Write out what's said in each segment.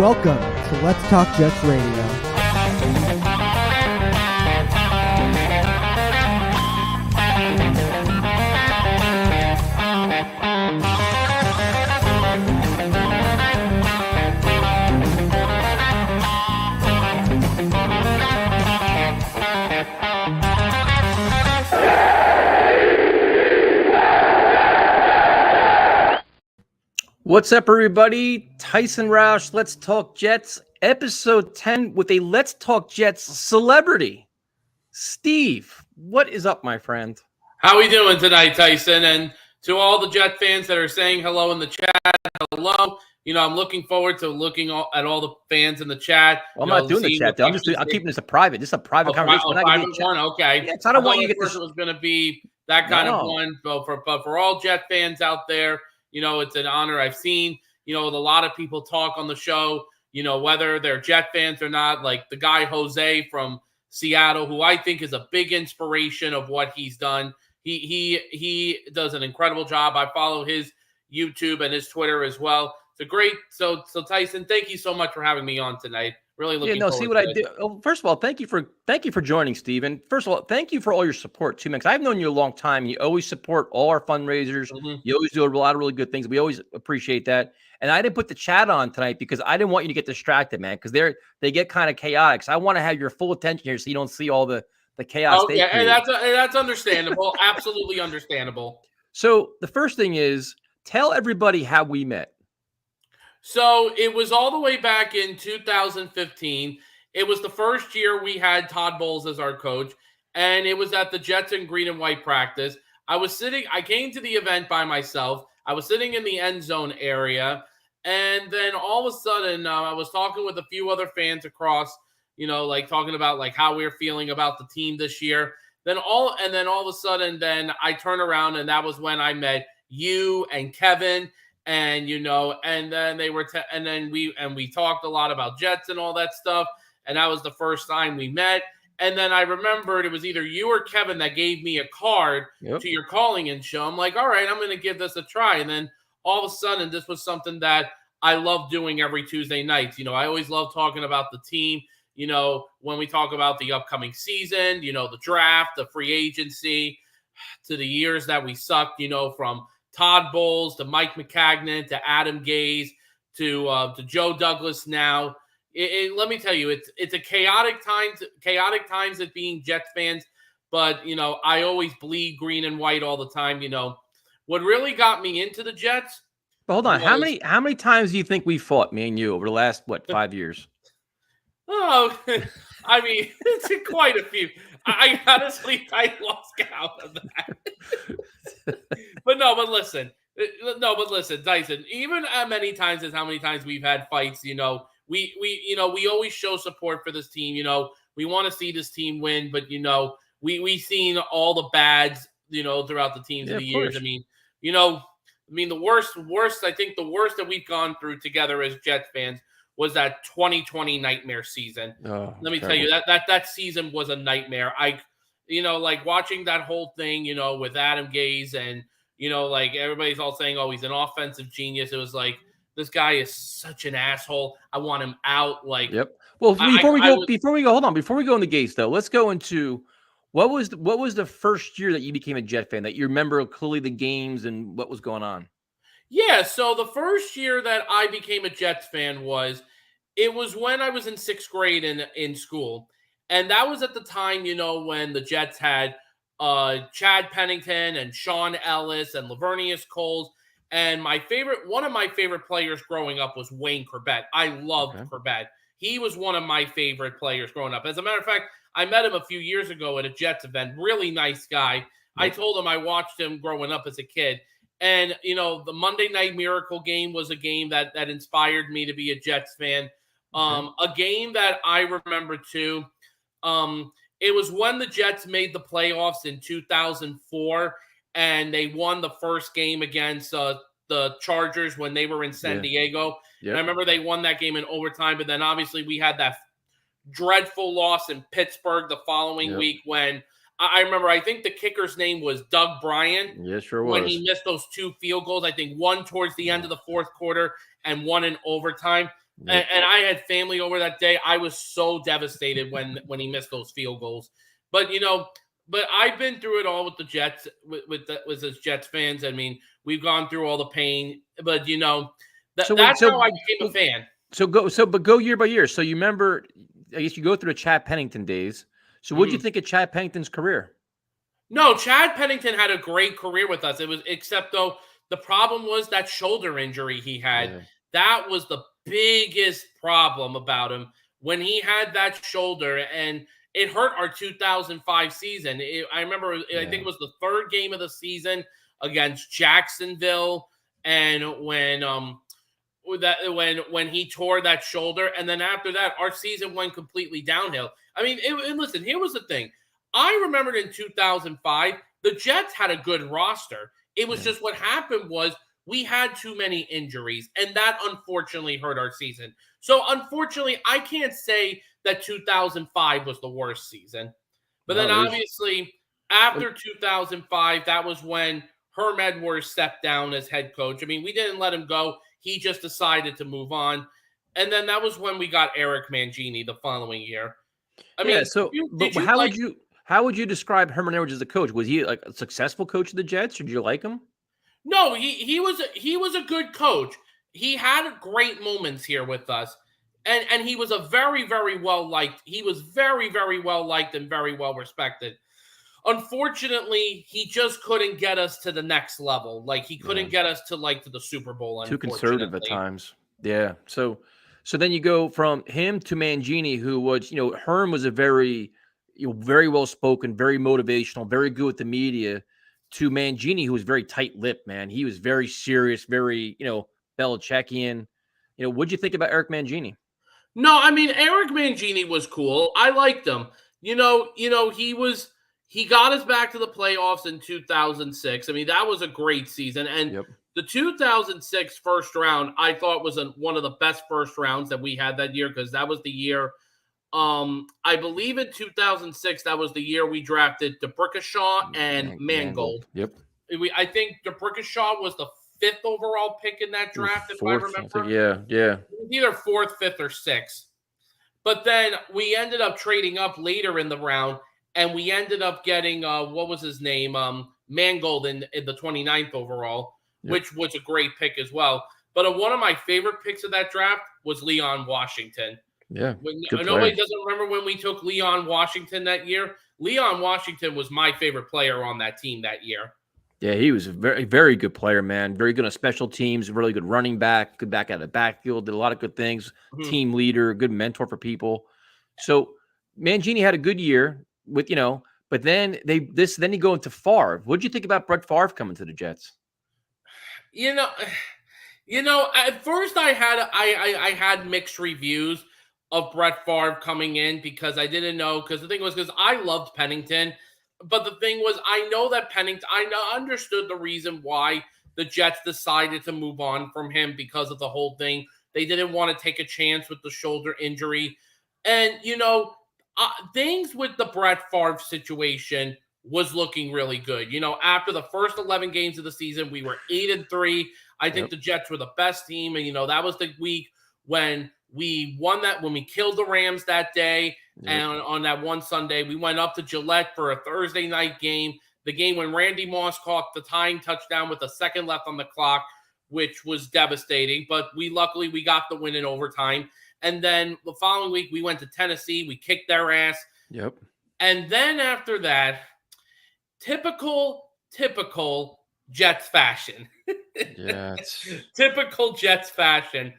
Welcome to Let's Talk Jets Radio. What's up, everybody? Tyson Roush, Let's Talk Jets, episode 10 with a Let's Talk Jets celebrity. Steve, what is up, my friend? How are we doing tonight, Tyson? And to all the Jet fans that are saying hello in the chat, hello. You know, I'm looking forward to looking at all the fans in the chat. Well, I'm not doing the chat, though. I'm keeping this a private. This is a private conversation. Private one? Okay. Yeah, I don't want you to get this. It was going to be that kind of one. But for all Jet fans out there, you know, it's an honor. I've seen, you know, a lot of people talk on the show, you know, whether they're Jet fans or not, like the guy Jose from Seattle, who I think is a big inspiration of what he's done. He does an incredible job. I follow his YouTube and his Twitter as well. It's a great. So Tyson, thank you so much for having me on tonight. Really looking forward see what to I did. Oh, first of all, thank you for joining, Steven. First of all, thank you for all your support too, man. Because I've known you a long time. You always support all our fundraisers. Mm-hmm. You always do a lot of really good things. We always appreciate that. And I didn't put the chat on tonight because I didn't want you to get distracted, man. Because they get kind of chaotic. So I want to have your full attention here, so you don't see all the chaos. Oh yeah, and that's understandable. Absolutely understandable. So the first thing is, tell everybody how we met. So it was all the way back in 2015. It was the first year we had Todd Bowles as our coach, and it was at the Jets in green and white practice. I came to the event by myself. I was sitting in the end zone area, and then all of a sudden, I was talking with a few other fans across, you know, like talking about like how we were feeling about the team this year. Then all of a sudden, then I turn around, and that was when I met you and Kevin. And, you know, and then we talked a lot about Jets and all that stuff. And that was the first time we met. And then I remembered it was either you or Kevin that gave me a card to your calling in show. I'm like, all right, I'm going to give this a try. And then all of a sudden, this was something that I love doing every Tuesday night. You know, I always love talking about the team. You know, when we talk about the upcoming season, you know, the draft, the free agency, to the years that we sucked, you know, from Todd Bowles to Mike McCagnon to Adam Gase to Joe Douglas now. Let me tell you, it's a chaotic times at being Jets fans, but, you know, I always bleed green and white all the time. You know, what really got me into the Jets. But hold on, how many times do you think we fought, me and you, over the last 5 years? Oh, I mean, it's quite a few. I honestly lost count of that. But listen, Tyson. Even as many times as how many times we've had fights, you know, we always show support for this team. You know, we want to see this team win, but you know, we've seen all the bads, you know, throughout the teams of the years. I mean, the worst. I think the worst that we've gone through together as Jets fans was that 2020 nightmare season. Let me tell you, that season was a nightmare. Like watching that whole thing, you know, with Adam Gase and, you know, like everybody's all saying, oh, he's an offensive genius. It was like, this guy is such an asshole. I want him out. Like, yep. Well, before we go into Gase though, let's go into what was the first year that you became a Jet fan, that you remember clearly the games and what was going on? Yeah, so the first year that I became a Jets fan was when I was in sixth grade in school. And that was at the time, you know, when the Jets had Chad Pennington and Sean Ellis and Lavernius Coles. And one of my favorite players growing up was Wayne Corbett. I loved Corbett. He was one of my favorite players growing up. As a matter of fact, I met him a few years ago at a Jets event. Really nice guy. I told him I watched him growing up as a kid. And, you know, the Monday Night Miracle game was a game that inspired me to be a Jets fan. A game that I remember too, it was when the Jets made the playoffs in 2004, and they won the first game against the Chargers when they were in San Diego. And I remember they won that game in overtime, but then obviously we had that dreadful loss in Pittsburgh the following week when I remember, I think the kicker's name was Doug Bryan. Yes, sure was. When he missed those two field goals, I think one towards the end of the fourth quarter and one in overtime. And I had family over that day. I was so devastated when he missed those field goals. But but I've been through it all with the Jets, with as Jets fans. I mean, we've gone through all the pain, but that's how I became a fan. But go year by year. So you remember, I guess you go through the Chad Pennington days. So what did you think of Chad Pennington's career? No, Chad Pennington had a great career with us. It was, except though the problem was that shoulder injury he had. Yeah. That was the biggest problem about him, when he had that shoulder, and it hurt our 2005 season. I remember, I think it was the third game of the season against Jacksonville, and when he tore that shoulder, and then after that, our season went completely downhill. I mean, and listen, here was the thing. I remembered in 2005, the Jets had a good roster. It was just, what happened was we had too many injuries, and that unfortunately hurt our season. So unfortunately, I can't say that 2005 was the worst season. But then obviously, after 2005, that was when Herm Edwards stepped down as head coach. I mean, we didn't let him go. He just decided to move on. And then that was when we got Eric Mangini the following year. I mean, so how would you describe Herman Edwards as a coach? Was he like a successful coach of the Jets, or did you like him? No, he was a good coach. He had great moments here with us. And he was a very, very well liked. He was very, very well liked and very well respected. Unfortunately, he just couldn't get us to the next level. Like, he couldn't get us to the Super Bowl. Too conservative at times. Yeah. So then you go from him to Mangini, who was, Herm was a very, very well spoken, very motivational, very good with the media, to Mangini, who was very tight-lipped, man. He was very serious, very, Belichickian. What'd you think about Eric Mangini? No, I mean, Eric Mangini was cool. I liked him. He got us back to the playoffs in 2006. I mean, that was a great season. And the 2006 first round, I thought, was one of the best first rounds that we had that year, because that was the year, I believe in 2006, that was the year we drafted DeBrickashaw and Mangold. Yep. I think DeBrickashaw was the 5th overall pick in that draft, if I remember. Yeah. It was either 4th, 5th, or 6th. But then we ended up trading up later in the round, and we ended up getting, what was his name? Mangold in the 29th overall, which was a great pick as well. But one of my favorite picks of that draft was Leon Washington. Yeah. Nobody doesn't remember when we took Leon Washington that year. Leon Washington was my favorite player on that team that year. Yeah, he was a very, very good player, man. Very good on special teams, really good running back, good back out of the backfield, did a lot of good things. Team leader, good mentor for people. So Mangini had a good year with, but then then you go into Favre. What did you think about Brett Favre coming to the Jets? At first I had mixed reviews of Brett Favre coming in, because I didn't know, because the thing was, because I loved Pennington. But the thing was, I know that I understood the reason why the Jets decided to move on from him, because of the whole thing. They didn't want to take a chance with the shoulder injury. And, things with the Brett Favre situation was looking really good. After the first 11 games of the season, we were 8-3. I think the Jets were the best team. And, that was the week when we won when we killed the Rams that day. And on that one Sunday, we went up to Gillette for a Thursday night game. The game when Randy Moss caught the tying touchdown with a second left on the clock, which was devastating. But luckily we got the win in overtime. And then the following week, we went to Tennessee. We kicked their ass. Yep. And then after that, typical Jets fashion. Yeah. Typical Jets fashion.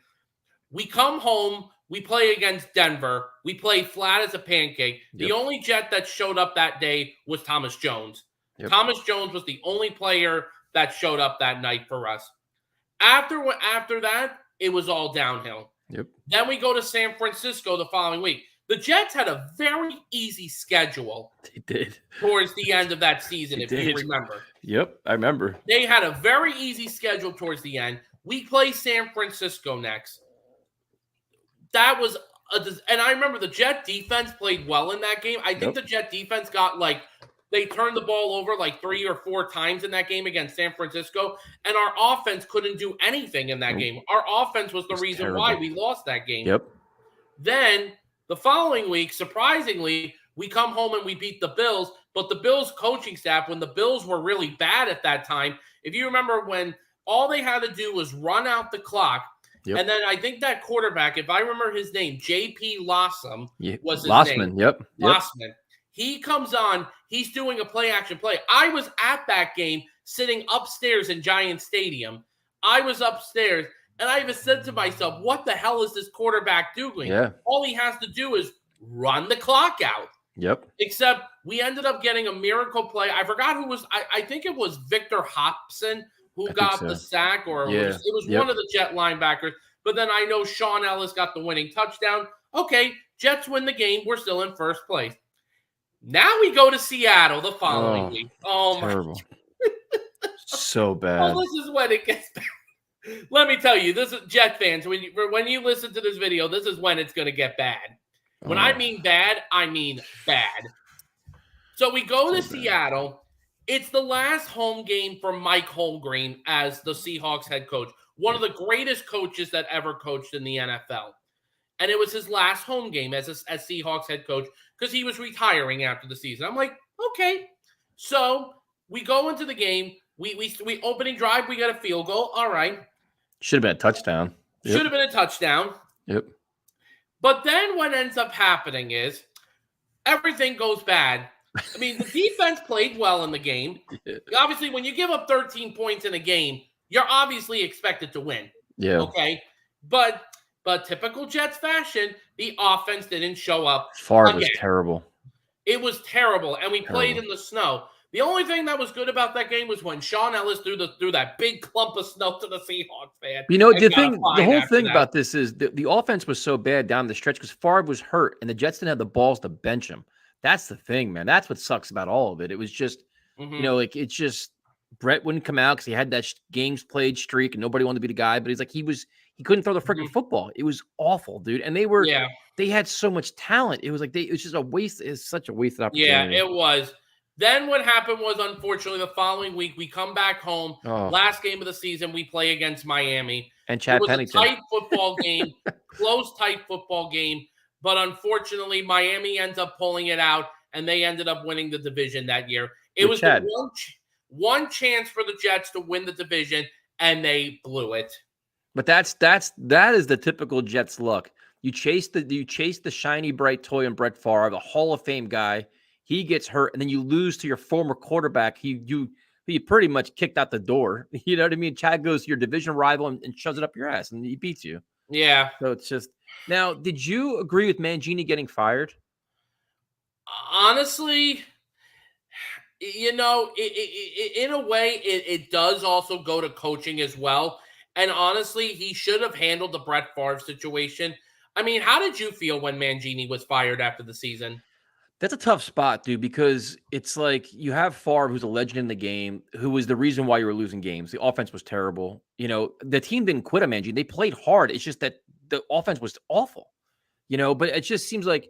We come home. We play against Denver. We play flat as a pancake. Yep. The only Jet that showed up that day was Thomas Jones. Yep. Thomas Jones was the only player that showed up that night for us. After that, it was all downhill. Yep. Then we go to San Francisco the following week. The Jets had a very easy schedule. They did. Towards the end of that season, if you remember. Yep, I remember. They had a very easy schedule towards the end. We play San Francisco next. That was and I remember the Jet defense played well in that game. I think the Jet defense got They turned the ball over like 3 or 4 times in that game against San Francisco, and our offense couldn't do anything in that game. Our offense was the reason why we lost that game. Yep. Then the following week, surprisingly, we come home and we beat the Bills, but the Bills coaching staff, when the Bills were really bad at that time, if you remember when all they had to do was run out the clock, and then I think that quarterback, if I remember his name, J.P. Lossum was his name. Yep. Lossman. He comes on, he's doing a play-action play. I was at that game sitting upstairs in Giant Stadium. I was upstairs, and I even said to myself, what the hell is this quarterback doing? Yeah. All he has to do is run the clock out. Yep. Except we ended up getting a miracle play. I forgot who was – I think it was Victor Hobson who got the sack, or it was one of the Jet linebackers. But then I know Sean Ellis got the winning touchdown. Okay, Jets win the game. We're still in first place. Now we go to Seattle the following week. Oh, terrible. So bad. Oh, this is when it gets bad. Let me tell you, this is Jet fans. When you listen to this video, this is when it's going to get bad. When I mean bad, I mean bad. So we go to Seattle. It's the last home game for Mike Holmgren as the Seahawks head coach. One of the greatest coaches that ever coached in the NFL. And it was his last home game as Seahawks head coach because he was retiring after the season. I'm like, okay. So we go into the game. We opening drive, we got a field goal. All right. Should have been a touchdown. Yep. Should have been a touchdown. Yep. But then what ends up happening is everything goes bad. I mean, the defense played well in the game. Yeah. Obviously, when you give up 13 points in a game, you're obviously expected to win. Yeah. Okay. But typical Jets fashion, the offense didn't show up. Favre was terrible. It was terrible, and we played in the snow. The only thing that was good about that game was when Sean Ellis threw that big clump of snow to the Seahawks fan. You know, the whole thing about this is the offense was so bad down the stretch because Favre was hurt, and the Jets didn't have the balls to bench him. That's the thing, man. That's what sucks about all of it. It was just, you know, like it's just Brett wouldn't come out because he had that games played streak, and nobody wanted to be the guy. But he's like he couldn't throw the freaking football. It was awful, dude. And they had so much talent. It was like it was just a waste. It's such a wasted opportunity. Yeah, it was. Then what happened was, unfortunately, the following week, we come back home. Last game of the season, we play against Miami. And Chad Pennington. It was a tight football game, close, tight football game. But unfortunately, Miami ends up pulling it out, and they ended up winning the division that year. It was the one chance for the Jets to win the division, and they blew it. But that is the typical Jets luck. You chase the shiny bright toy in Brett Favre, the Hall of Fame guy. He gets hurt, and then you lose to your former quarterback. He pretty much kicked out the door. You know what I mean? Chad goes to your division rival and shoves it up your ass, and he beats you. Yeah. So it's just now. Did you agree with Mangini getting fired? Honestly, you know, in a way, it does also go to coaching as well. And honestly, he should have handled the Brett Favre situation. I mean, how did you feel when Mangini was fired after the season? That's a tough spot, dude, because it's like you have Favre, who's a legend in the game, who was the reason why you were losing games. The offense was terrible. You know, the team didn't quit on Mangini. They played hard. It's just that the offense was awful, you know, but it just seems like,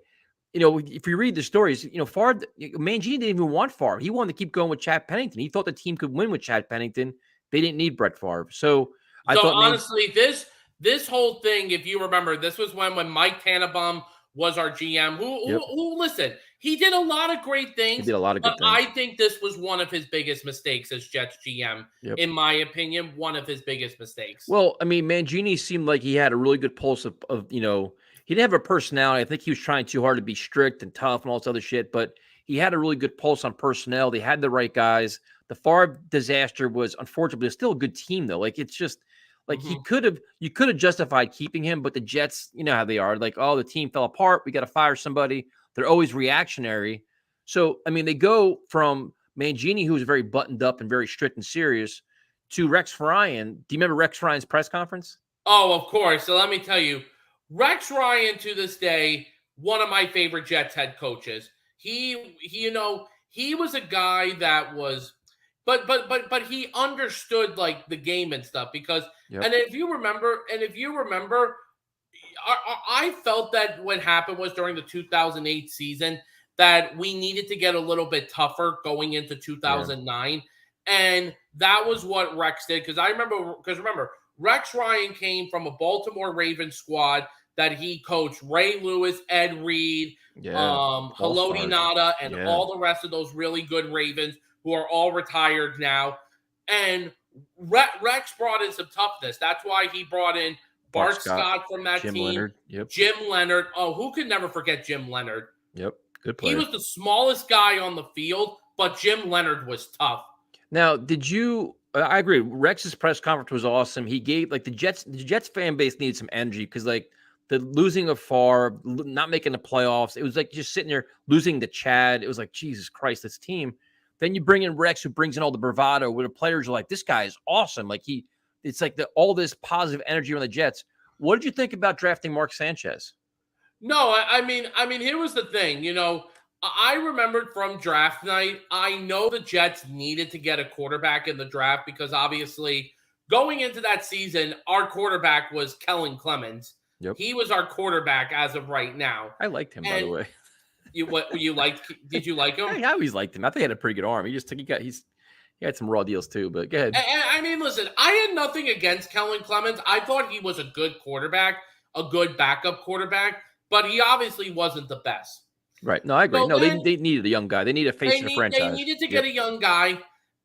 you know, if you read the stories, you know, Favre, Mangini didn't even want Favre. He wanted to keep going with Chad Pennington. He thought the team could win with Chad Pennington. They didn't need Brett Favre. So I thought honestly, this whole thing, if you remember, this was when Mike Tannenbaum was our GM. Who listen, he did a lot of great things. He did a lot of good things. I think this was one of his biggest mistakes as Jets GM. In my opinion, one of his biggest mistakes. Well, I mean, Mangini seemed like he had a really good pulse of you know, he didn't have a personality. I think he was trying too hard to be strict and tough and all this other shit, but he had a really good pulse on personnel. They had the right guys. The Favre disaster was unfortunately still a good team though. Like it's just like you could have justified keeping him, but the Jets, you know how they are. Like, oh, the team fell apart. We got to fire somebody. They're always reactionary. So, I mean, they go from Mangini, who was very buttoned up and very strict and serious, to Rex Ryan. Do you remember Rex Ryan's press conference? Oh, of course. So let me tell you, Rex Ryan to this day, one of my favorite Jets head coaches. He you know, he was a guy that was, but he understood like the game and stuff because, and if you remember, I felt that what happened was during the 2008 season that we needed to get a little bit tougher going into 2009. And that was what Rex did. Because remember, Rex Ryan came from a Baltimore Ravens squad that he coached Ray Lewis, Ed Reed, Haloti Ngata, and all the rest of those really good Ravens who are all retired now. And Rex brought in some toughness. That's why he brought in Bart Scott from that Jim team. Leonard. Yep. Jim Leonard. Oh, who could never forget Jim Leonard? Yep. Good player. He was the smallest guy on the field, but Jim Leonard was tough. Now, I agree. Rex's press conference was awesome. He gave the Jets fan base needed some energy because the losing of Favre, not making the playoffs, it was like just sitting there losing to Chad. It was like, Jesus Christ, this team. Then you bring in Rex, who brings in all the bravado, where the players are like, this guy is awesome. It's like all this positive energy on the Jets. What did you think about drafting Mark Sanchez? No, I mean, here was the thing. I remembered from draft night, I know the Jets needed to get a quarterback in the draft because obviously going into that season, our quarterback was Kellen Clemens. Yep. He was our quarterback as of right now. I liked him, by the way. Did you like him? I always liked him. I think he had a pretty good arm. He had some raw deals too, but go ahead. I mean, listen, I had nothing against Kellen Clemens. I thought he was a good quarterback, a good backup quarterback, but he obviously wasn't the best. Right. No, I agree. So they needed a young guy. They need a face in the franchise. They needed to get a young guy.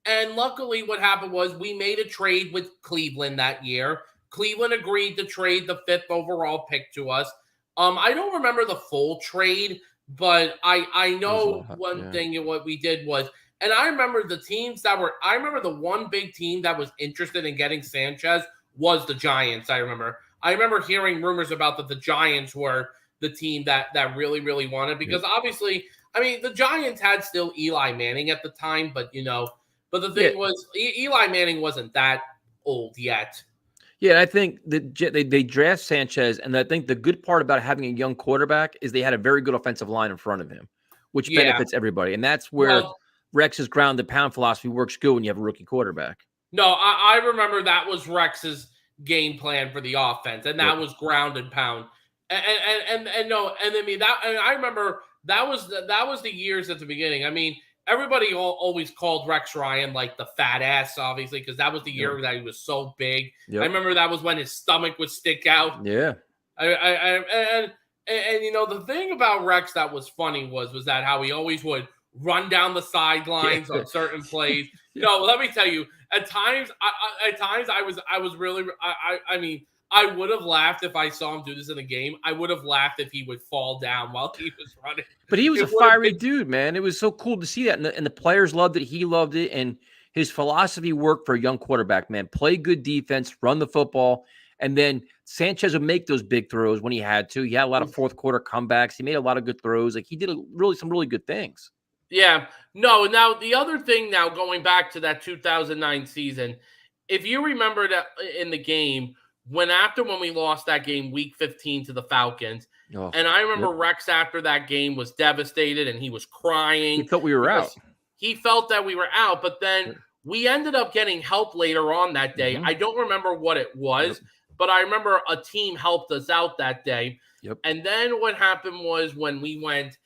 And luckily what happened was we made a trade with Cleveland that year. Cleveland agreed to trade the 5th overall pick to us. I don't remember the full trade, but I know one thing what we did was, and I remember the one big team that was interested in getting Sanchez was the Giants. I remember hearing rumors about that the Giants were the team that really, really wanted, because obviously, I mean, the Giants had still Eli Manning at the time, but the thing was Eli Manning wasn't that old yet. Yeah, and I think they draft Sanchez, and I think the good part about having a young quarterback is they had a very good offensive line in front of him, which benefits everybody. And that's where Rex's ground and pound philosophy works good when you have a rookie quarterback. No, I remember that was Rex's game plan for the offense, and that was ground and pound. And I remember that was the years at the beginning. I mean, everybody always called Rex Ryan like the fat ass, obviously, because that was the year that he was so big. Yep. I remember that was when his stomach would stick out. Yeah. And the thing about Rex that was funny was that how he always would run down the sidelines on certain plays. Let me tell you, at times I was really, I mean, I would have laughed if I saw him do this in a game. I would have laughed if he would fall down while he was running. But he was a fiery dude, man. It was so cool to see that. And the players loved it. He loved it. And his philosophy worked for a young quarterback, man. Play good defense, run the football. And then Sanchez would make those big throws when he had to. He had a lot of fourth quarter comebacks. He made a lot of good throws. He did some really good things. Yeah. No, now the other thing now, going back to that 2009 season, if you remember that in the game, when we lost that game week 15 to the Falcons, and I remember Rex after that game was devastated and he was crying. He felt we were out. He felt that we were out, but then we ended up getting help later on that day. I don't remember what it was, but I remember a team helped us out that day. Yep. And then what happened was when we went,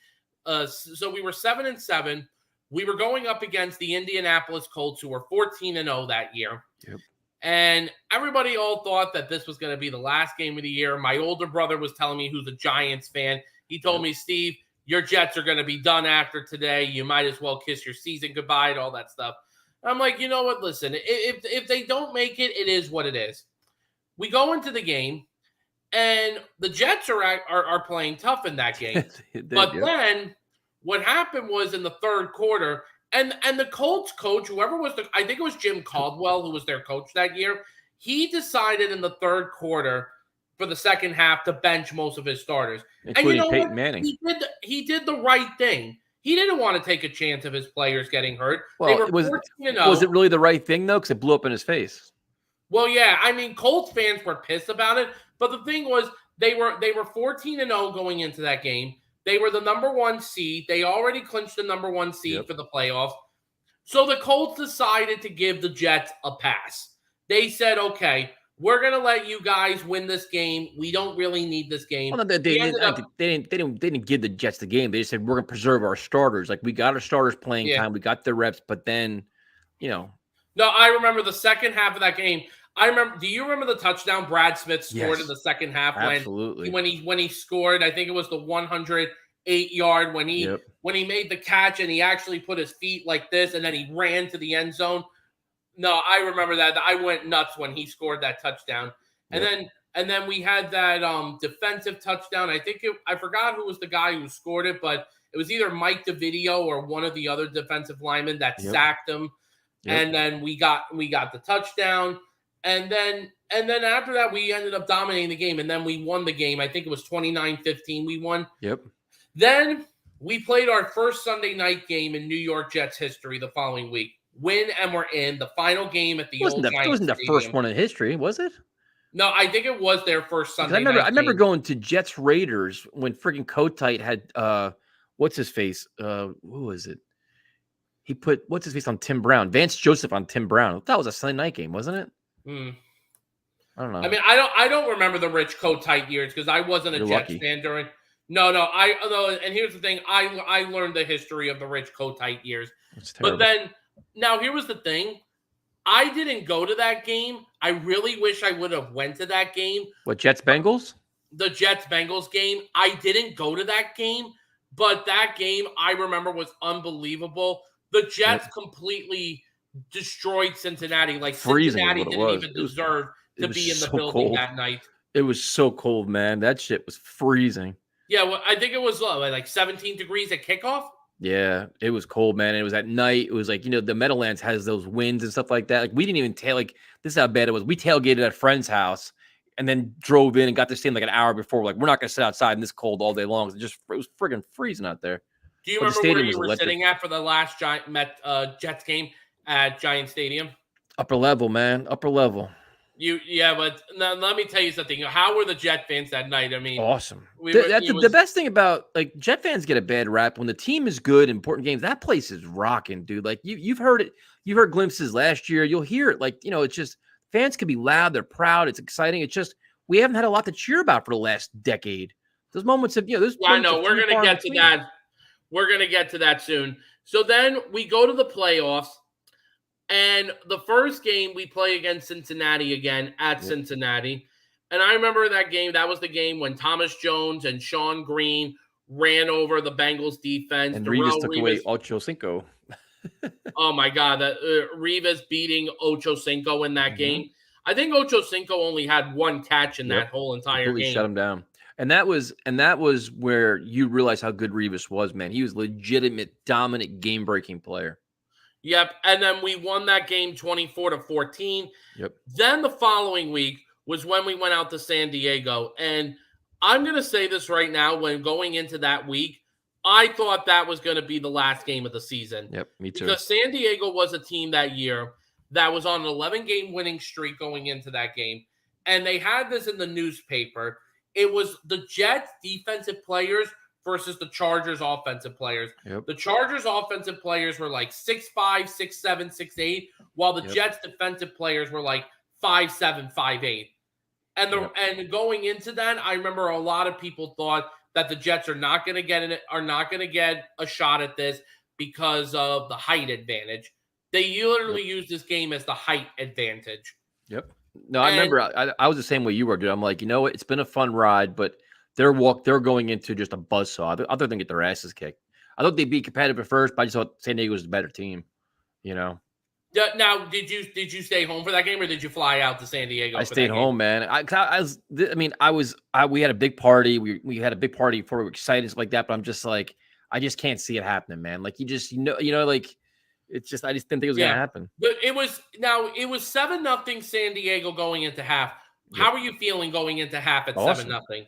so we were 7-7. We were going up against the Indianapolis Colts, who were 14-0 that year. Yep. And everybody all thought that this was going to be the last game of the year. My older brother was telling me, who's a Giants fan. He told me, Steve, your Jets are going to be done after today. You might as well kiss your season goodbye and all that stuff. I'm like, you know what? Listen, if they don't make it, it is what it is. We go into the game, and the Jets are playing tough in that game. Then what happened was in the third quarter, and the Colts coach, whoever was I think it was Jim Caldwell, who was their coach that year, he decided in the third quarter for the second half to bench most of his starters. Including Peyton Manning. He did the right thing. He didn't want to take a chance of his players getting hurt. Well, was it really the right thing, though? Because it blew up in his face. Well, yeah. I mean, Colts fans were pissed about it. But the thing was, they were 14-0 going into that game. They were the number 1 seed. They already clinched the number 1 seed for the playoffs. So the Colts decided to give the Jets a pass. They said, okay, we're going to let you guys win this game. We don't really need this game. Well, no, they didn't give the Jets the game. They just said we're going to preserve our starters. Like we got our starters playing time, we got their reps, but then, No, I remember the second half of that game. Do you remember the touchdown Brad Smith scored in the second half? Absolutely. When he scored, I think it was the 108-yard when he made the catch and he actually put his feet like this and then he ran to the end zone. No, I remember that. I went nuts when he scored that touchdown. And then we had that defensive touchdown. I forgot who was the guy who scored it, but it was either Mike DeVidio or one of the other defensive linemen that sacked him. And then we got the touchdown. And then after that, we ended up dominating the game. And then we won the game. I think it was 29-15. We won. Yep. Then we played our first Sunday night game in New York Jets history the following week. Win and we're in the final game at the old Giants Stadium. It wasn't the first one in history, was it? No, I think it was their first Sunday night. I remember going to Jets Raiders when friggin' Kotite had what's his face? Who was it? He put what's his face on Tim Brown, Vance Joseph on Tim Brown. That was a Sunday night game, wasn't it? I don't know. I mean, I don't remember the Rich Kotite years because I wasn't a Jets fan during. No. And here's the thing: I learned the history of the Rich Kotite years. But then now here was the thing: I didn't go to that game. I really wish I would have went to that game. What, Jets Bengals? The Jets Bengals game. I didn't go to that game, but that game I remember was unbelievable. The Jets completely destroyed Cincinnati. Like Cincinnati didn't even deserve to be in the building that night. It was so cold, man. That shit was freezing. Yeah, well, I think it was like 17 degrees at kickoff. Yeah, it was cold, man. It was at night. It was like, the Meadowlands has those winds and stuff like that. Like we didn't even this is how bad it was. We tailgated at a friend's house and then drove in and got to stay like an hour before. Like, we're not going to sit outside in this cold all day long. It was friggin' freezing out there. Do you remember where you were sitting at for the last Jets game at Giant Stadium? Upper level, man. Upper level. But now, let me tell you something. How were the Jet fans that night? I mean, awesome. The best thing about Jet fans get a bad rap when the team is good in important games. That place is rocking, dude. Like you've heard it. You've heard glimpses last year. You'll hear it. Like it's just fans can be loud. They're proud. It's exciting. It's just we haven't had a lot to cheer about for the last decade. Those moments of I know we're gonna get to that. We're gonna get to that soon. So then we go to the playoffs. And the first game we play against Cincinnati again at Cincinnati. And I remember that game. That was the game when Thomas Jones and Sean Green ran over the Bengals defense. And Rivas took away Ocho Cinco. Oh, my God. Rivas beating Ocho Cinco in that game. I think Ocho Cinco only had one catch in that whole entire game. Shut him down. And that was where you realize how good Rivas was, man. He was legitimate, dominant, game-breaking player. Yep, and then we won that game 24-14. Yep. Then the following week was when we went out to San Diego. And I'm going to say this right now, when going into that week, I thought that was going to be the last game of the season. Yep, me too. Because San Diego was a team that year that was on an 11-game winning streak going into that game. And they had this in the newspaper. It was the Jets defensive players versus the Chargers offensive players. Yep. The Chargers offensive players were like 6'5", 6'7", 6'8", while the Jets defensive players were like 5'7", 5'8". And going into that, I remember a lot of people thought that the Jets are not going to get a shot at this because of the height advantage. They literally used this game as the height advantage. Yep. No, I remember I was the same way you were, dude. I'm like, what? It's been a fun ride, but they're going into just a buzzsaw. I thought they'd get their asses kicked. I thought they'd be competitive at first, but I just thought San Diego was the better team. Now, did you stay home for that game, or did you fly out to San Diego? I stayed home, man. We had a big party. We had a big party before we were excited and stuff like that. But I'm just like, I just can't see it happening, man. Like it's just I just didn't think it was gonna happen. But it was 7-0 San Diego going into half. How are you feeling going into half at 7-0?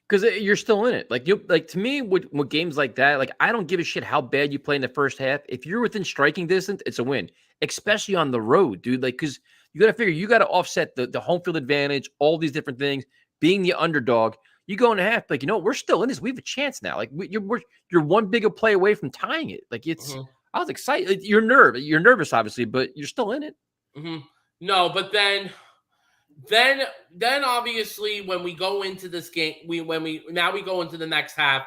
Because you're still in it. To me, with games like that, I don't give a shit how bad you play in the first half. If you're within striking distance, it's a win, especially on the road, dude. Because you got to figure, you got to offset the home field advantage, all these different things, being the underdog. You go in a half, we're still in this. We have a chance now. You're one bigger play away from tying it. I was excited. You're nervous, obviously, but you're still in it. No, but then Then obviously when we go into this game, we go into the next half,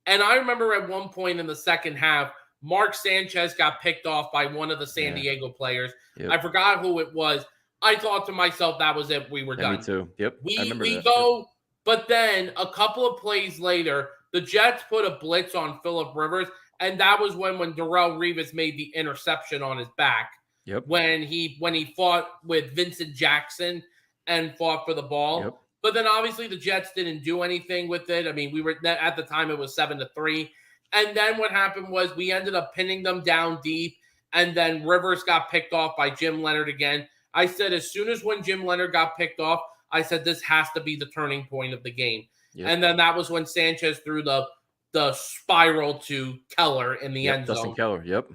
and I remember at one point in the second half, Mark Sanchez got picked off by one of the San Diego players. Yep. I forgot who it was. I thought to myself, that was it. We were done. Me too. Yep. We go, but then a couple of plays later, the Jets put a blitz on Phillip Rivers, and that was when Darrelle Revis made the interception on his back. Yep. When he fought with Vincent Jackson and fought for the ball. Yep. But then obviously the Jets didn't do anything with it. I mean, we were at the time it was 7-3. And then what happened was we ended up pinning them down deep. And then Rivers got picked off by Jim Leonard again. I said, as soon as when Jim Leonard got picked off, I said, this has to be the turning point of the game. Yep. And then that was when Sanchez threw the spiral to Keller in the end zone. Dustin Keller, yep.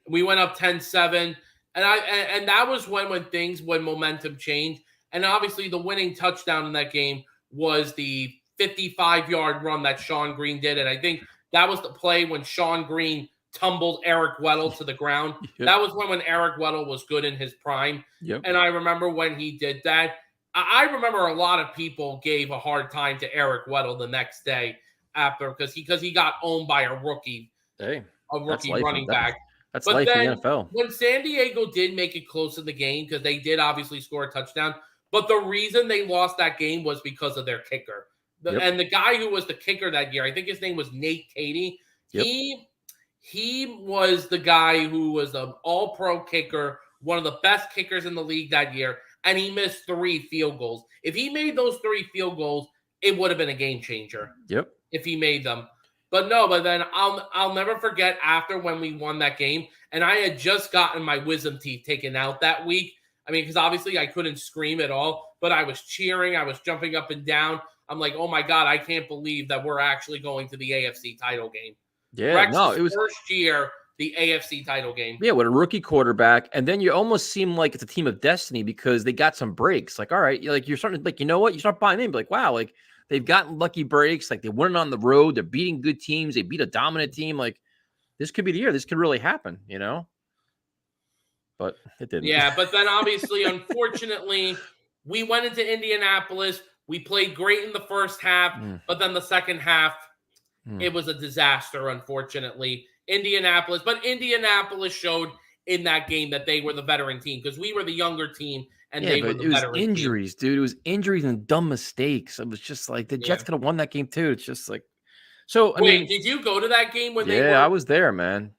We went up 10-7. And that was when momentum changed. And obviously the winning touchdown in that game was the 55-yard run that Sean Green did. And I think that was the play when Sean Green tumbled Eric Weddle to the ground. Yep. That was when Eric Weddle was good in his prime. Yep. And I remember when he did that. I remember a lot of people gave a hard time to Eric Weddle the next day after because he got owned by a rookie. Hey, running back. That's life in the NFL. When San Diego did make it close in the game, because they did obviously score a touchdown, but the reason they lost that game was because of their kicker. And the guy who was the kicker that year, I think his name was Nate Cady. Yep. He was the guy who was an all-pro kicker, one of the best kickers in the league that year, and he missed 3 field goals. If he made those 3 field goals, it would have been a game changer. Yep. If he made them. But then I'll never forget after when we won that game, and I had just gotten my wisdom teeth taken out that week. I mean, because obviously I couldn't scream at all, but I was cheering. I was jumping up and down. I'm like, oh my God, I can't believe that we're actually going to the AFC title game. Yeah, it was first year, the AFC title game. Yeah, with a rookie quarterback, and then you almost seem like it's a team of destiny because they got some breaks. Like, all right, you're starting to like, you know what? You start buying in, like, wow, like they've gotten lucky breaks. Like they won on the road. They're beating good teams. They beat a dominant team. Like this could be the year. This could really happen, you know? But it didn't. Yeah, but then obviously, unfortunately, we went into Indianapolis. We played great in the first half, but then the second half, it was a disaster, unfortunately. Indianapolis showed in that game that they were the veteran team because we were the younger team and they were the veteran team. Injuries, dude. It was injuries and dumb mistakes. It was just like the Jets could have won that game too. It's just like so. I mean, did you go to that game when they? Yeah, I was there, man.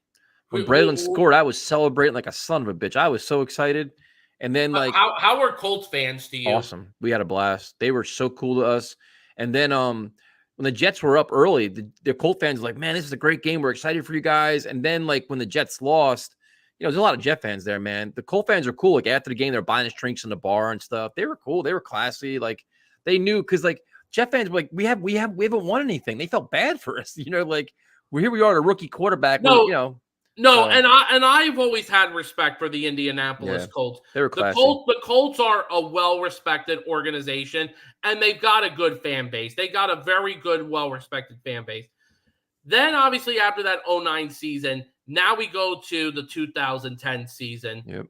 When Braylon scored, I was celebrating like a son of a bitch. I was so excited. And then like how were Colts fans to you? Awesome. We had a blast. They were so cool to us. And then when the Jets were up early, the Colt fans were like, man, this is a great game. We're excited for you guys. And then like when the Jets lost, you know, there's a lot of Jet fans there, man. The Colt fans are cool. Like after the game, they're buying us drinks in the bar and stuff. They were cool. They were classy. Like they knew because like Jet fans were like, we haven't won anything. They felt bad for us. You know, like here we are, a rookie quarterback. No. You know. No, and I've always had respect for the Indianapolis Colts. They were classy. The Colts are a well-respected organization, and they've got a good fan base. They got a very good, well-respected fan base. Then, obviously, after that 2009 season, now we go to the 2010 season. Yep.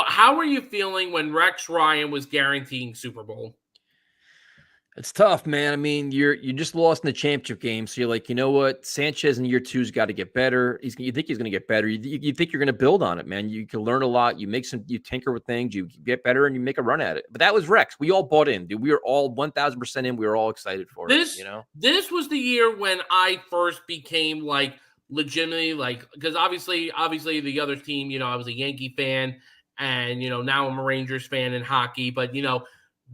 How were you feeling when Rex Ryan was guaranteeing Super Bowl? It's tough, man. I mean, you just lost in the championship game, so you're like, you know what? Sanchez in year 2's got to get better. You think he's going to get better. You think you're going to build on it, man. You can learn a lot. You tinker with things. You get better, and you make a run at it. But that was Rex. We all bought in, dude. We were all 1,000% in. We were all excited for it. You know, this was the year when I first became like legitimately like because obviously the other team, you know, I was a Yankee fan, and you know now I'm a Rangers fan in hockey, but you know.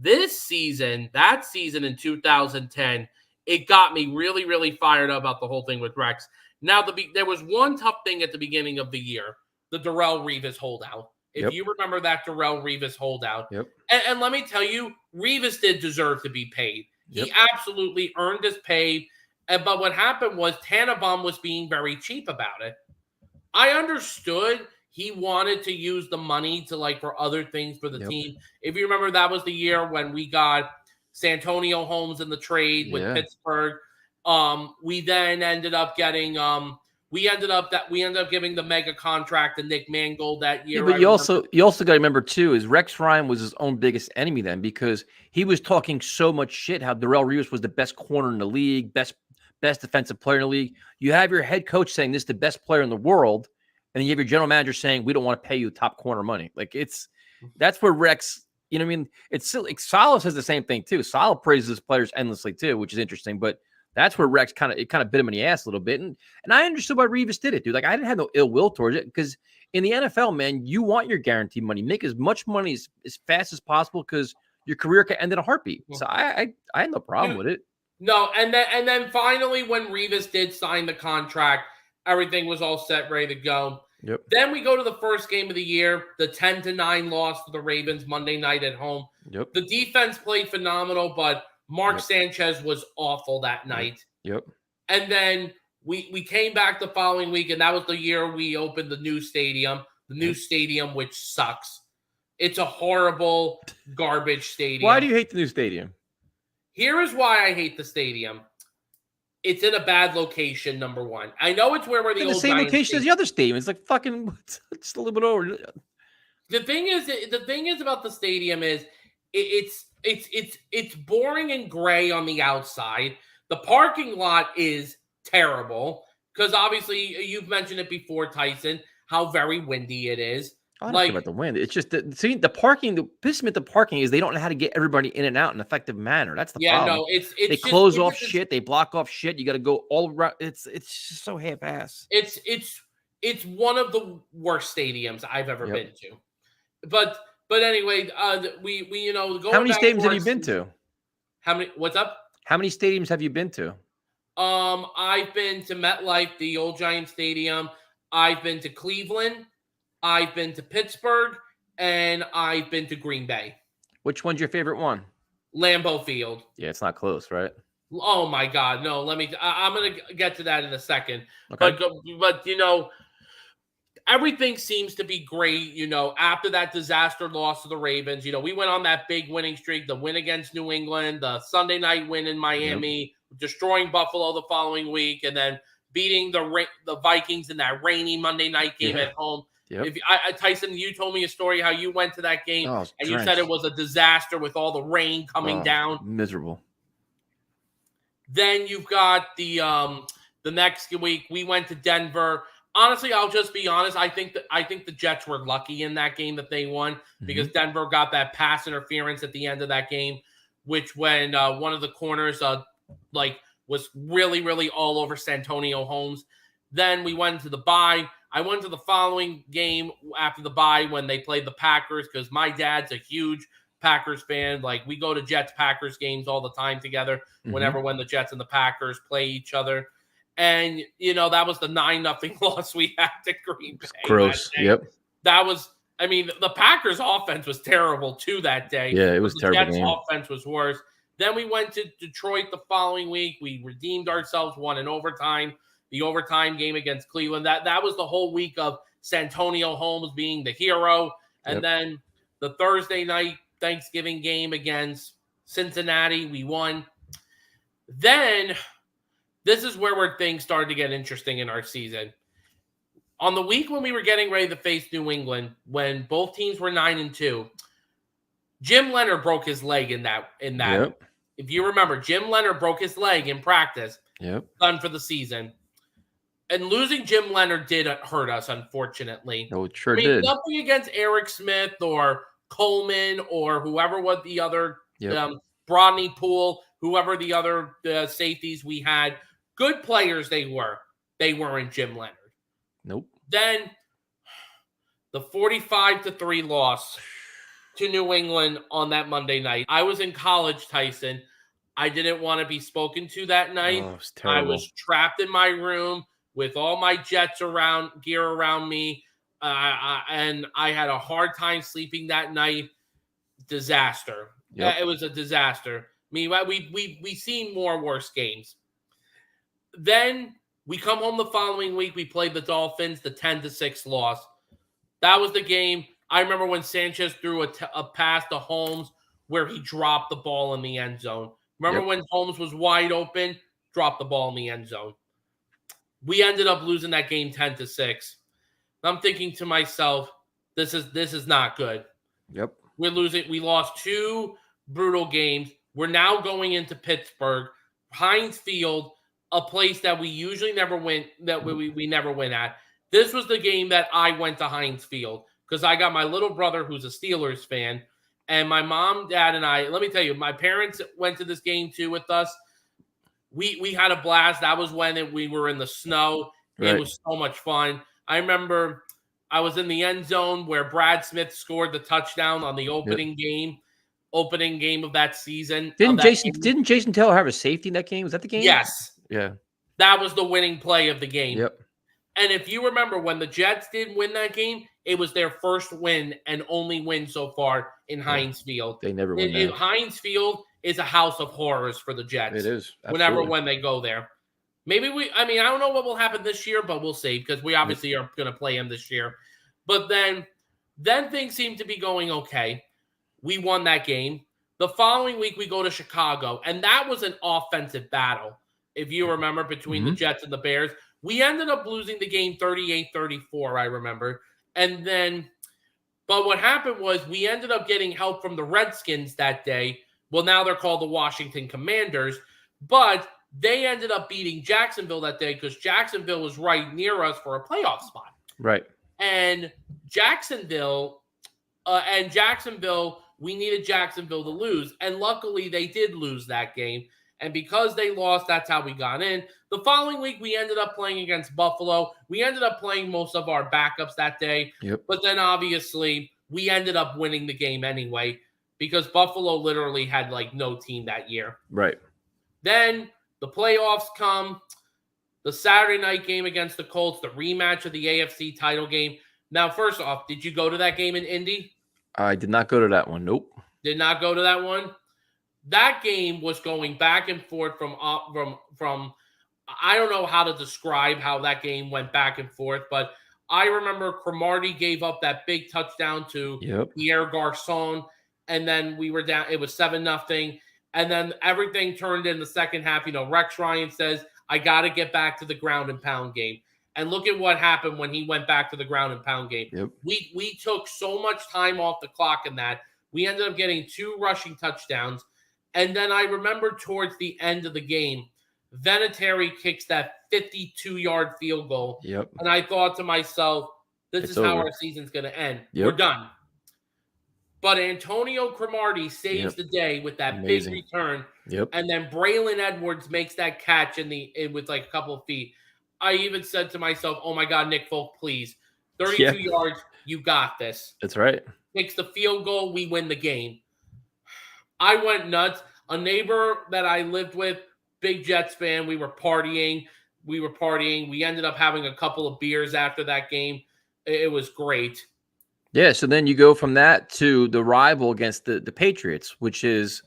That season in 2010, it got me really, really fired up about the whole thing with Rex. Now, there was one tough thing at the beginning of the year, the Darrelle Revis holdout. If you remember that Darrelle Revis holdout. Yep. And let me tell you, Revis did deserve to be paid. He absolutely earned his pay. But what happened was Tannenbaum was being very cheap about it. I understood he wanted to use the money to like for other things for the team. If you remember, that was the year when we got Santonio Holmes in the trade with Pittsburgh. We then ended up getting we ended up giving the mega contract to Nick Mangold that year. Yeah, but you also got to remember too is Rex Ryan was his own biggest enemy then because he was talking so much shit how Darrell Reeves was the best corner in the league, best defensive player in the league. You have your head coach saying this is the best player in the world, and then you have your general manager saying we don't want to pay you top corner money. Like that's where Rex. You know what I mean? It's still Sala says the same thing too. Sala praises his players endlessly too, which is interesting, but. That's where Rex kind of bit him in the ass a little bit. And I understood why Revis did it, dude. Like, I didn't have no ill will towards it because in the NFL, man, you want your guaranteed money. Make as much money as fast as possible because your career can end in a heartbeat. So I had no problem with it. No, and then finally when Revis did sign the contract, everything was all set, ready to go. Yep. Then we go to the first game of the year, the 10-9 loss to the Ravens Monday night at home. Yep. The defense played phenomenal, but Mark Sanchez was awful that night. Yep. And then we came back the following week, and that was the year we opened the new stadium. The new stadium, which sucks. It's a horrible, garbage stadium. Why do you hate the new stadium? Here is why I hate the stadium. It's in a bad location, number one. I know it's where the in old the same Giants location as the other stadium. It's like fucking just a little bit over. The thing is about the stadium is it's boring and gray on the outside. The parking lot is terrible because obviously you've mentioned it before, Tyson, how very windy it is. I don't care about the wind. It's just the parking. The pisses the parking is they don't know how to get everybody in and out in an effective manner. That's the problem. No, it's they close off shit. They block off shit. You got to go all around. It's just so half-ass. It's one of the worst stadiums I've ever been to. But anyway, we go. How many stadiums have you been to? How many? What's up? How many stadiums have you been to? I've been to MetLife, the old Giant Stadium. I've been to Cleveland. I've been to Pittsburgh, and I've been to Green Bay. Which one's your favorite one? Lambeau Field. Yeah, it's not close, right? Oh my God, no! I'm gonna get to that in a second. Okay. But everything seems to be great. After that disaster loss to the Ravens, we went on that big winning streak. The win against New England, the Sunday night win in Miami, destroying Buffalo the following week, and then beating the Vikings in that rainy Monday night game at home. Yep. Tyson, you told me a story how you went to that game and drenched. you said it was a disaster with all the rain coming down. Miserable. Then you've got the next week we went to Denver. Honestly, I'll just be honest. I think the Jets were lucky in that game that they won because Denver got that pass interference at the end of that game, which when one of the corners was really, really all over Santonio Holmes. Then we went to the bye. I went to the following game after the bye when they played the Packers because my dad's a huge Packers fan. Like, we go to Jets-Packers games all the time together whenever when the Jets and the Packers play each other. And, that was the 9-0 loss we had to Green Bay. Gross. Yep. That was, the Packers offense was terrible too that day. Yeah, it was terrible. The Jets offense was worse. Then we went to Detroit the following week. We redeemed ourselves, won in overtime. The overtime game against Cleveland. That was the whole week of Santonio Holmes being the hero. And then the Thursday night Thanksgiving game against Cincinnati, we won. Then this is where things started to get interesting in our season. On the week when we were getting ready to face New England, when both teams were 9-2, Jim Leonard broke his leg in that. Yep. If you remember, Jim Leonard broke his leg in practice. Yep. Done for the season. And losing Jim Leonard did hurt us, unfortunately. No, it sure did. Nothing against Eric Smith or Coleman or whoever was the other, Brodney Poole, whoever the other safeties we had. Good players they were. They weren't Jim Leonard. Nope. Then the 45-3 loss to New England on that Monday night. I was in college, Tyson. I didn't want to be spoken to that night. Oh, it was terrible. I was trapped in my room with all my Jets gear around me, and I had a hard time sleeping that night. Disaster. Yep. It was a disaster. We seen more worse games. Then we come home the following week. We played the Dolphins, the 10-6 loss. That was the game. I remember when Sanchez threw a pass to Holmes where he dropped the ball in the end zone. Remember when Holmes was wide open, dropped the ball in the end zone. We ended up losing that game 10-6. I'm thinking to myself, this is not good. Yep. We're losing. We lost 2 brutal games. We're now going into Pittsburgh, Heinz Field, a place that we usually never win, that we never win at. This was the game that I went to Heinz Field because I got my little brother who's a Steelers fan, and my mom, dad, and I. Let me tell you, my parents went to this game too with us. We had a blast. That was when we were in the snow. Right. It was so much fun. I remember I was in the end zone where Brad Smith scored the touchdown on the opening game of that season. Didn't Jason Taylor have a safety in that game? Was that the game? Yes. Yeah. That was the winning play of the game. Yep. And if you remember, when the Jets did win that game, it was their first win and only win so far in Heinz Field. They never win that. Heinz Field is a house of horrors for the Jets. It is. When they go there. Maybe I don't know what will happen this year, but we'll see, because we obviously are going to play him this year. But then things seem to be going okay. We won that game. The following week, we go to Chicago, and that was an offensive battle, if you remember, between the Jets and the Bears. We ended up losing the game 38-34, I remember. But what happened was we ended up getting help from the Redskins that day. Well, now they're called the Washington Commanders, but they ended up beating Jacksonville that day because Jacksonville was right near us for a playoff spot. Right. And Jacksonville, we needed Jacksonville to lose. And luckily, they did lose that game. And because they lost, that's how we got in. The following week, we ended up playing against Buffalo. We ended up playing most of our backups that day. Yep. But then, obviously, we ended up winning the game anyway because Buffalo literally had, no team that year. Right. Then the playoffs come. The Saturday night game against the Colts, the rematch of the AFC title game. Now, first off, did you go to that game in Indy? I did not go to that one. Nope. Did not go to that one? That game was going back and forth from I don't know how to describe how that game went back and forth, but I remember Cromartie gave up that big touchdown to Pierre Garçon, and then we were down. It was 7-0, and then everything turned in the second half. Rex Ryan says, I got to get back to the ground and pound game. And look at what happened when he went back to the ground and pound game. Yep. We took so much time off the clock in that. We ended up getting 2 rushing touchdowns. And then I remember towards the end of the game, Vinatieri kicks that 52-yard field goal. Yep. And I thought to myself, this is how our season's going to end. We're done. But Antonio Cromartie saves the day with that big return. Yep. And then Braylon Edwards makes that catch with a couple of feet. I even said to myself, oh my God, Nick Folk, please. 32 yards, you got this. That's right. Makes the field goal, we win the game. I went nuts. A neighbor that I lived with, big Jets fan, we were partying. We ended up having a couple of beers after that game. It was great. Yeah, so then you go from that to the rival against the Patriots, which is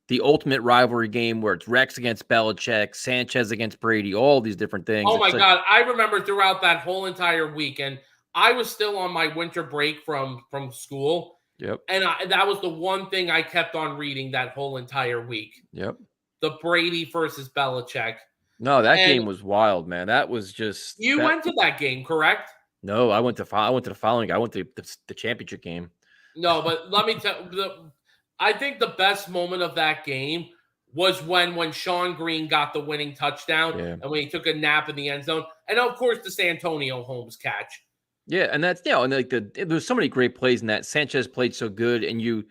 the ultimate rivalry game where it's Rex against Belichick, Sanchez against Brady, all these different things. Oh, my God. I remember throughout that whole entire weekend, I was still on my winter break from school. Yep. And that was the one thing I kept on reading that whole entire week. Yep. The Brady versus Belichick. No, that game was wild, man. That was just... You went to that game, correct? No, I went to the following. I went to the championship game. No, but let me tell you, I think the best moment of that game was when Sean Green got the winning touchdown and when he took a nap in the end zone. And, of course, the Santonio Holmes catch. Yeah, and that's and there's so many great plays in that. Sanchez played so good, and you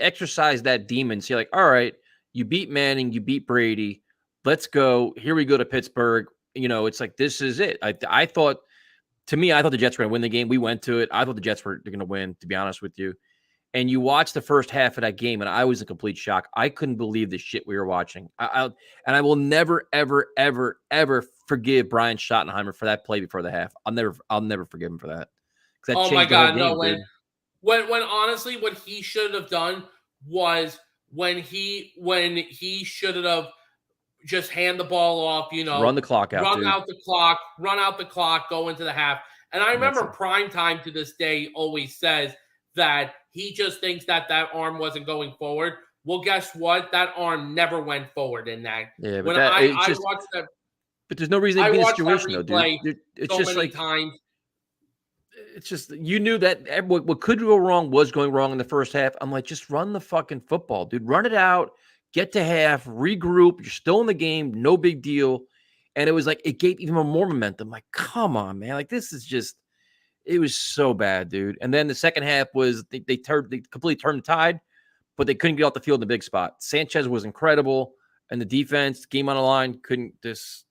exercise that demon. So you're like, all right, you beat Manning, you beat Brady. Let's go. Here we go to Pittsburgh. It's like this is it. I thought the Jets were going to win the game. We went to it. I thought the Jets were going to win, to be honest with you. And you watch the first half of that game, and I was in complete shock. I couldn't believe the shit we were watching. I will never, ever, ever, ever forgive Brian Schottenheimer for that play before the half. I'll never forgive him for that. Oh my God, no! When honestly, what he should have done was when he should have just hand the ball off. Run the clock out. Run out the clock. Go into the half. And I remember Primetime to this day always says that he just thinks that arm wasn't going forward. Well, guess what? That arm never went forward in that. Yeah, but when I watched that. But there's no reason to I be in the watched that situation, though, dude. replay It's so just many like times. it's just you knew that what could go wrong was going wrong in the first half. I'm like, just run the fucking football, dude. Run it out, get to half, regroup. You're still in the game, no big deal. And it was like it gave even more momentum. Like, come on, man. Like, this is just it was so bad, dude. And then the second half was they completely turned the tide, but they couldn't get off the field in the big spot. Sanchez was incredible, and the defense, game on the line, couldn't just.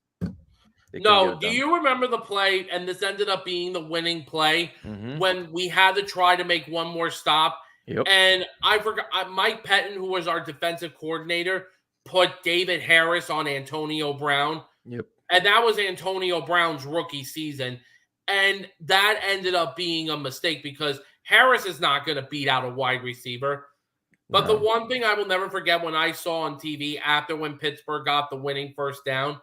No, do you remember the play? And this ended up being the winning play when we had to try to make one more stop. Yep. And I forgot Mike Pettin, who was our defensive coordinator, put David Harris on Antonio Brown. Yep. And that was Antonio Brown's rookie season. And that ended up being a mistake because Harris is not going to beat out a wide receiver. But the one thing I will never forget when I saw on TV after when Pittsburgh got the winning first down,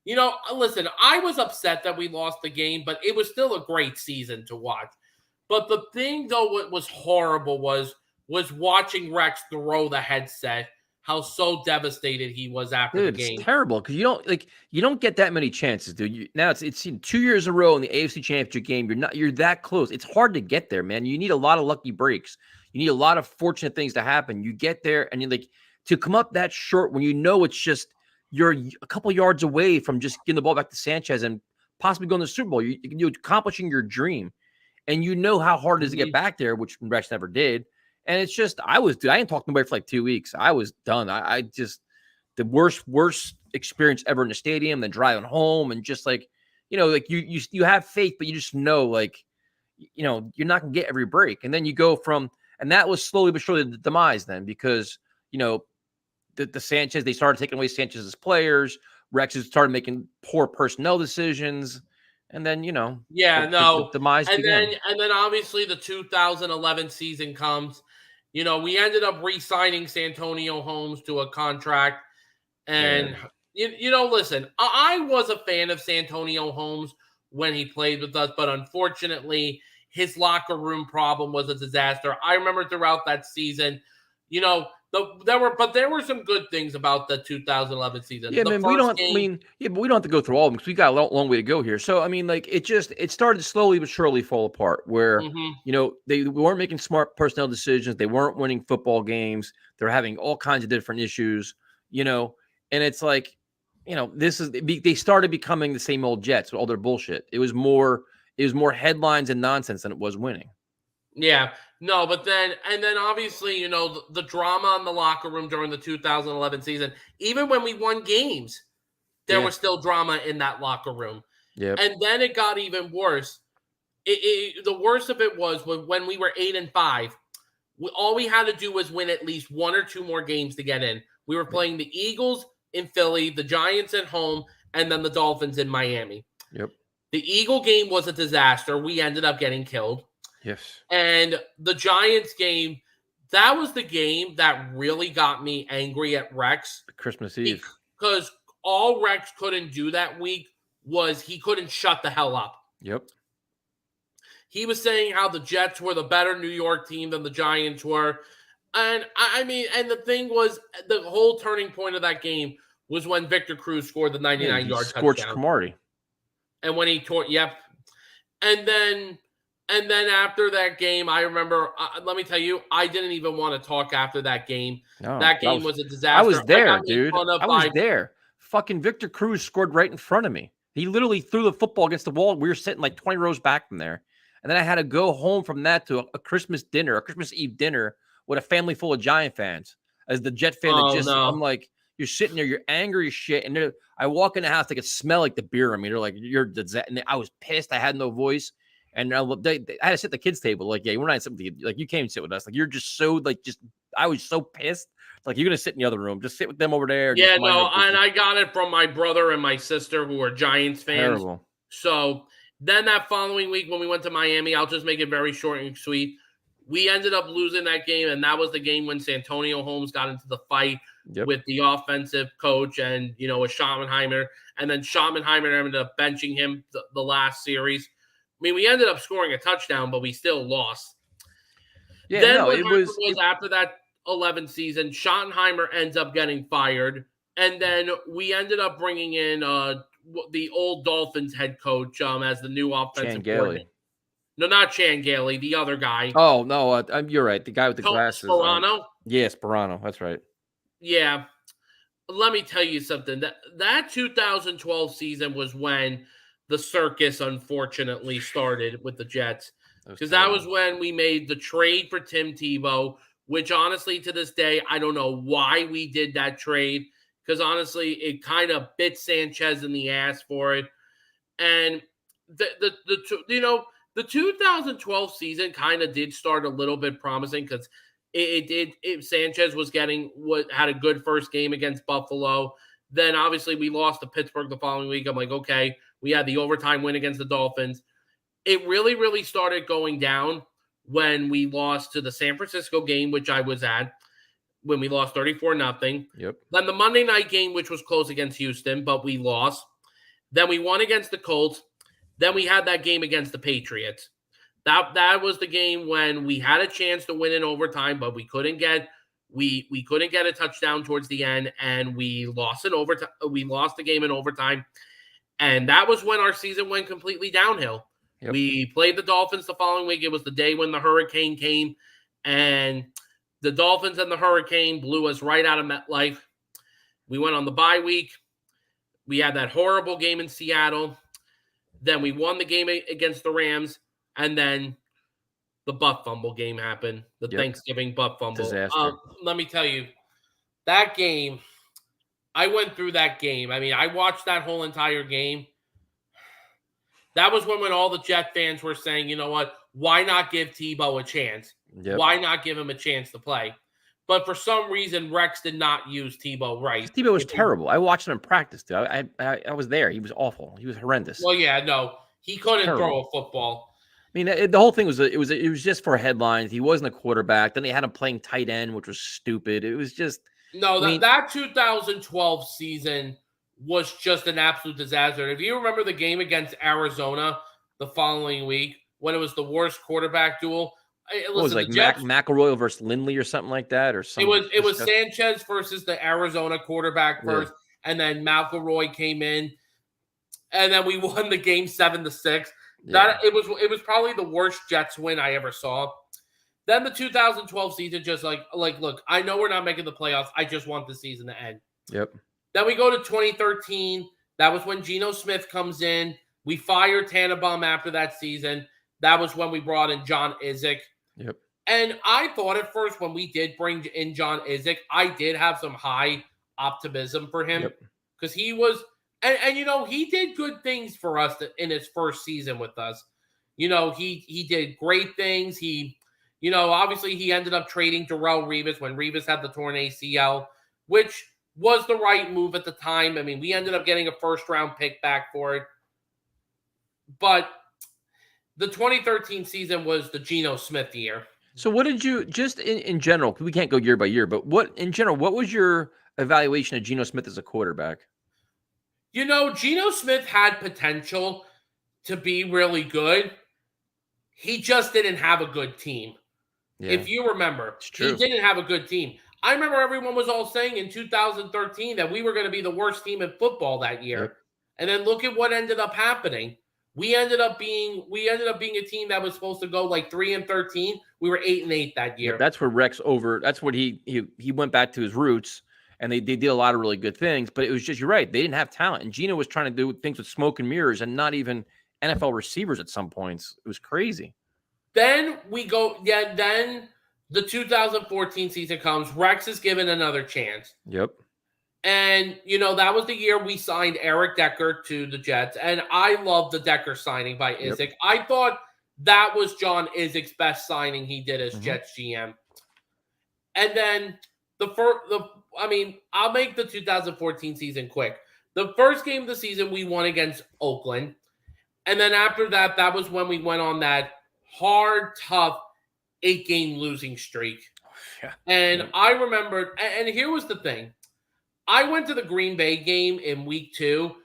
you know, listen, I was upset that we lost the game, but it was still a great season to watch. But the thing, though, what was horrible was watching Rex throw the headset, how so devastated he was after the game. It's terrible because you don't get that many chances, dude. Now it's 2 years in a row in the AFC Championship game. You're that close. It's hard to get there, man. You need a lot of lucky breaks. You need a lot of fortunate things to happen. You get there and you're like to come up that short when you know it's just you're a couple yards away from just getting the ball back to Sanchez and possibly going to the Super Bowl. You're accomplishing your dream, and you know how hard it is to get back there, which Rex never did. And it's just, I didn't talk to nobody for like 2 weeks. I was done. I just, the worst experience ever in the stadium, then driving home and just like, you know, like you have faith, but you just know, like, you know, you're not going to get every break. And then you go from, and that was slowly but surely the demise then because, you know, the Sanchez, they started taking away Sanchez's players. Rex started making poor personnel decisions. And then, you know, the demise began. And then obviously the 2011 season comes. You know, we ended up re-signing Santonio Holmes to a contract. And, you know, listen, I was a fan of Santonio Holmes when he played with us, but unfortunately, his locker room problem was a disaster. I remember throughout that season, you know, there were some good things about the 2011 season. Yeah, man, but we don't have to go through all of them because we got a long way to go here. So, I mean, like, it started slowly but surely fall apart where, you know, they weren't making smart personnel decisions. They weren't winning football games. They're having all kinds of different issues, you know, and it's like, you know, they started becoming the same old Jets with all their bullshit. It was more headlines and nonsense than it was winning. Yeah, no, but then obviously, you know, the drama in the locker room during the 2011 season, even when we won games, there was still drama in that locker room. Yeah. And then it got even worse. The worst of it was when we were 8-5, all we had to do was win at least one or two more games to get in. We were playing the Eagles in Philly, the Giants at home, and then the Dolphins in Miami. Yep. The Eagle game was a disaster. We ended up getting killed. Yes. And the Giants game, that was the game that really got me angry at Rex. Christmas Eve. Because all Rex couldn't do that week was he couldn't shut the hell up. Yep. He was saying how the Jets were the better New York team than the Giants were. And I mean, and the thing was, the whole turning point of that game was when Victor Cruz scored the 99-yard touchdown. Scorched Cromartie. And when he tore, And then after that game, I remember, let me tell you, I didn't even want to talk after that game. No, that game was a disaster. I was there, dude. I was there. Fucking Victor Cruz scored right in front of me. He literally threw the football against the wall. We were sitting like 20 rows back from there. And then I had to go home from that to a Christmas Eve dinner with a family full of Giant fans. As the Jet fan, I'm like, you're sitting there, you're angry as shit. And I walk in the house, they could smell like the beer on me. They're like, and I was pissed. I had no voice. And I had to sit at the kids' table. Like, yeah, we're not sitting like you came and sit with us. Like, you're just so I was so pissed. Like, you're gonna sit in the other room. Just sit with them over there. Yeah, no, and I got it from my brother and my sister who are Giants fans. Terrible. So then that following week when we went to Miami, I'll just make it very short and sweet. We ended up losing that game, and that was the game when Santonio Holmes got into the fight with the offensive coach and, you know, with Schottenheimer. And then Schottenheimer ended up benching him the last series. I mean, we ended up scoring a touchdown, but we still lost. Yeah, then no, after that 11 season, Schottenheimer ends up getting fired. And then we ended up bringing in the old Dolphins head coach as the new offensive Chan coordinator. No, not Chan Gailey, the other guy. Oh no, you're right. The guy with the glasses. Sperano. Yeah, Sperano. That's right. Yeah. Let me tell you something. That 2012 season was when the circus unfortunately started with the Jets. Because that was when we made the trade for Tim Tebow, which honestly to this day, I don't know why we did that trade. Because honestly, it kind of bit Sanchez in the ass for it. And the 2012 season kind of did start a little bit promising because Sanchez was had a good first game against Buffalo. Then obviously we lost to Pittsburgh the following week. I'm like, okay, we had the overtime win against the Dolphins. It really, really started going down when we lost to the San Francisco game, which I was at, when we lost 34-0. Yep. Then the Monday night game, which was close against Houston, but we lost. Then we won against the Colts. Then we had that game against the Patriots. That was the game when we had a chance to win in overtime, but we couldn't get a touchdown towards the end, and we lost in overtime. We lost the game in overtime, and that was when our season went completely downhill. Yep. We played the Dolphins the following week. It was the day when the hurricane came, and the Dolphins and the hurricane blew us right out of MetLife. We went on the bye week. We had that horrible game in Seattle. Then we won the game against the Rams, and then the butt fumble game happened, the Thanksgiving butt fumble. Disaster. Let me tell you, that game, I went through that game. I mean, I watched that whole entire game. That was when all the Jet fans were saying, you know what, why not give Tebow a chance? Yep. Why not give him a chance to play? But for some reason, Rex did not use Tebow right. Tebow was terrible. I watched him in practice, dude. I was there. He was awful. He was horrendous. Well, yeah, no. He couldn't throw a football. I mean, the whole thing was it was just for headlines. He wasn't a quarterback. Then they had him playing tight end, which was stupid. It was just that 2012 season was just an absolute disaster. If you remember the game against Arizona the following week when it was the worst quarterback duel, it was like McElroy versus Lindley or something like that, or something. It was Sanchez versus the Arizona quarterback first, and then McElroy came in, and then we won the game 7-6. That it was probably the worst Jets win I ever saw. Then the 2012 season, just like look, I know we're not making the playoffs. I just want the season to end. Yep. Then we go to 2013. That was when Geno Smith comes in. We fired Tannenbaum after that season. That was when we brought in John Izek. Yep. And I thought at first when we did bring in John Izek, I did have some high optimism for him because he was, and he did good things for us in his first season with us. He did great things. He, obviously he ended up trading Darrelle Revis when Revis had the torn ACL, which was the right move at the time. I mean, we ended up getting a first-round pick back for it. But the 2013 season was the Geno Smith year. So what did you, just in general, we can't go year by year, but what was your evaluation of Geno Smith as a quarterback? Geno Smith had potential to be really good. He just didn't have a good team. Yeah. If you remember, he didn't have a good team. I remember everyone was all saying in 2013 that we were going to be the worst team in football that year. Yep. And then look at what ended up happening. We ended up being a team that was supposed to go like 3-13. We were 8-8 that year. Yeah, that's where Rex that's what he went back to his roots, and they did a lot of really good things. But it was just, you're right, they didn't have talent, and Geno was trying to do things with smoke and mirrors, and not even NFL receivers at some points. It was crazy. Then then the 2014 season comes. Rex is given another chance. Yep. And, that was the year we signed Eric Decker to the Jets. And I love the Decker signing by Izek. Yep. I thought that was John Izek's best signing he did as Jets GM. And then I'll make the 2014 season quick. The first game of the season we won against Oakland. And then after that, that was when we went on that hard, tough 8-game losing streak. Yeah. And I remembered, and here was the thing. I went to the Green Bay game in week 2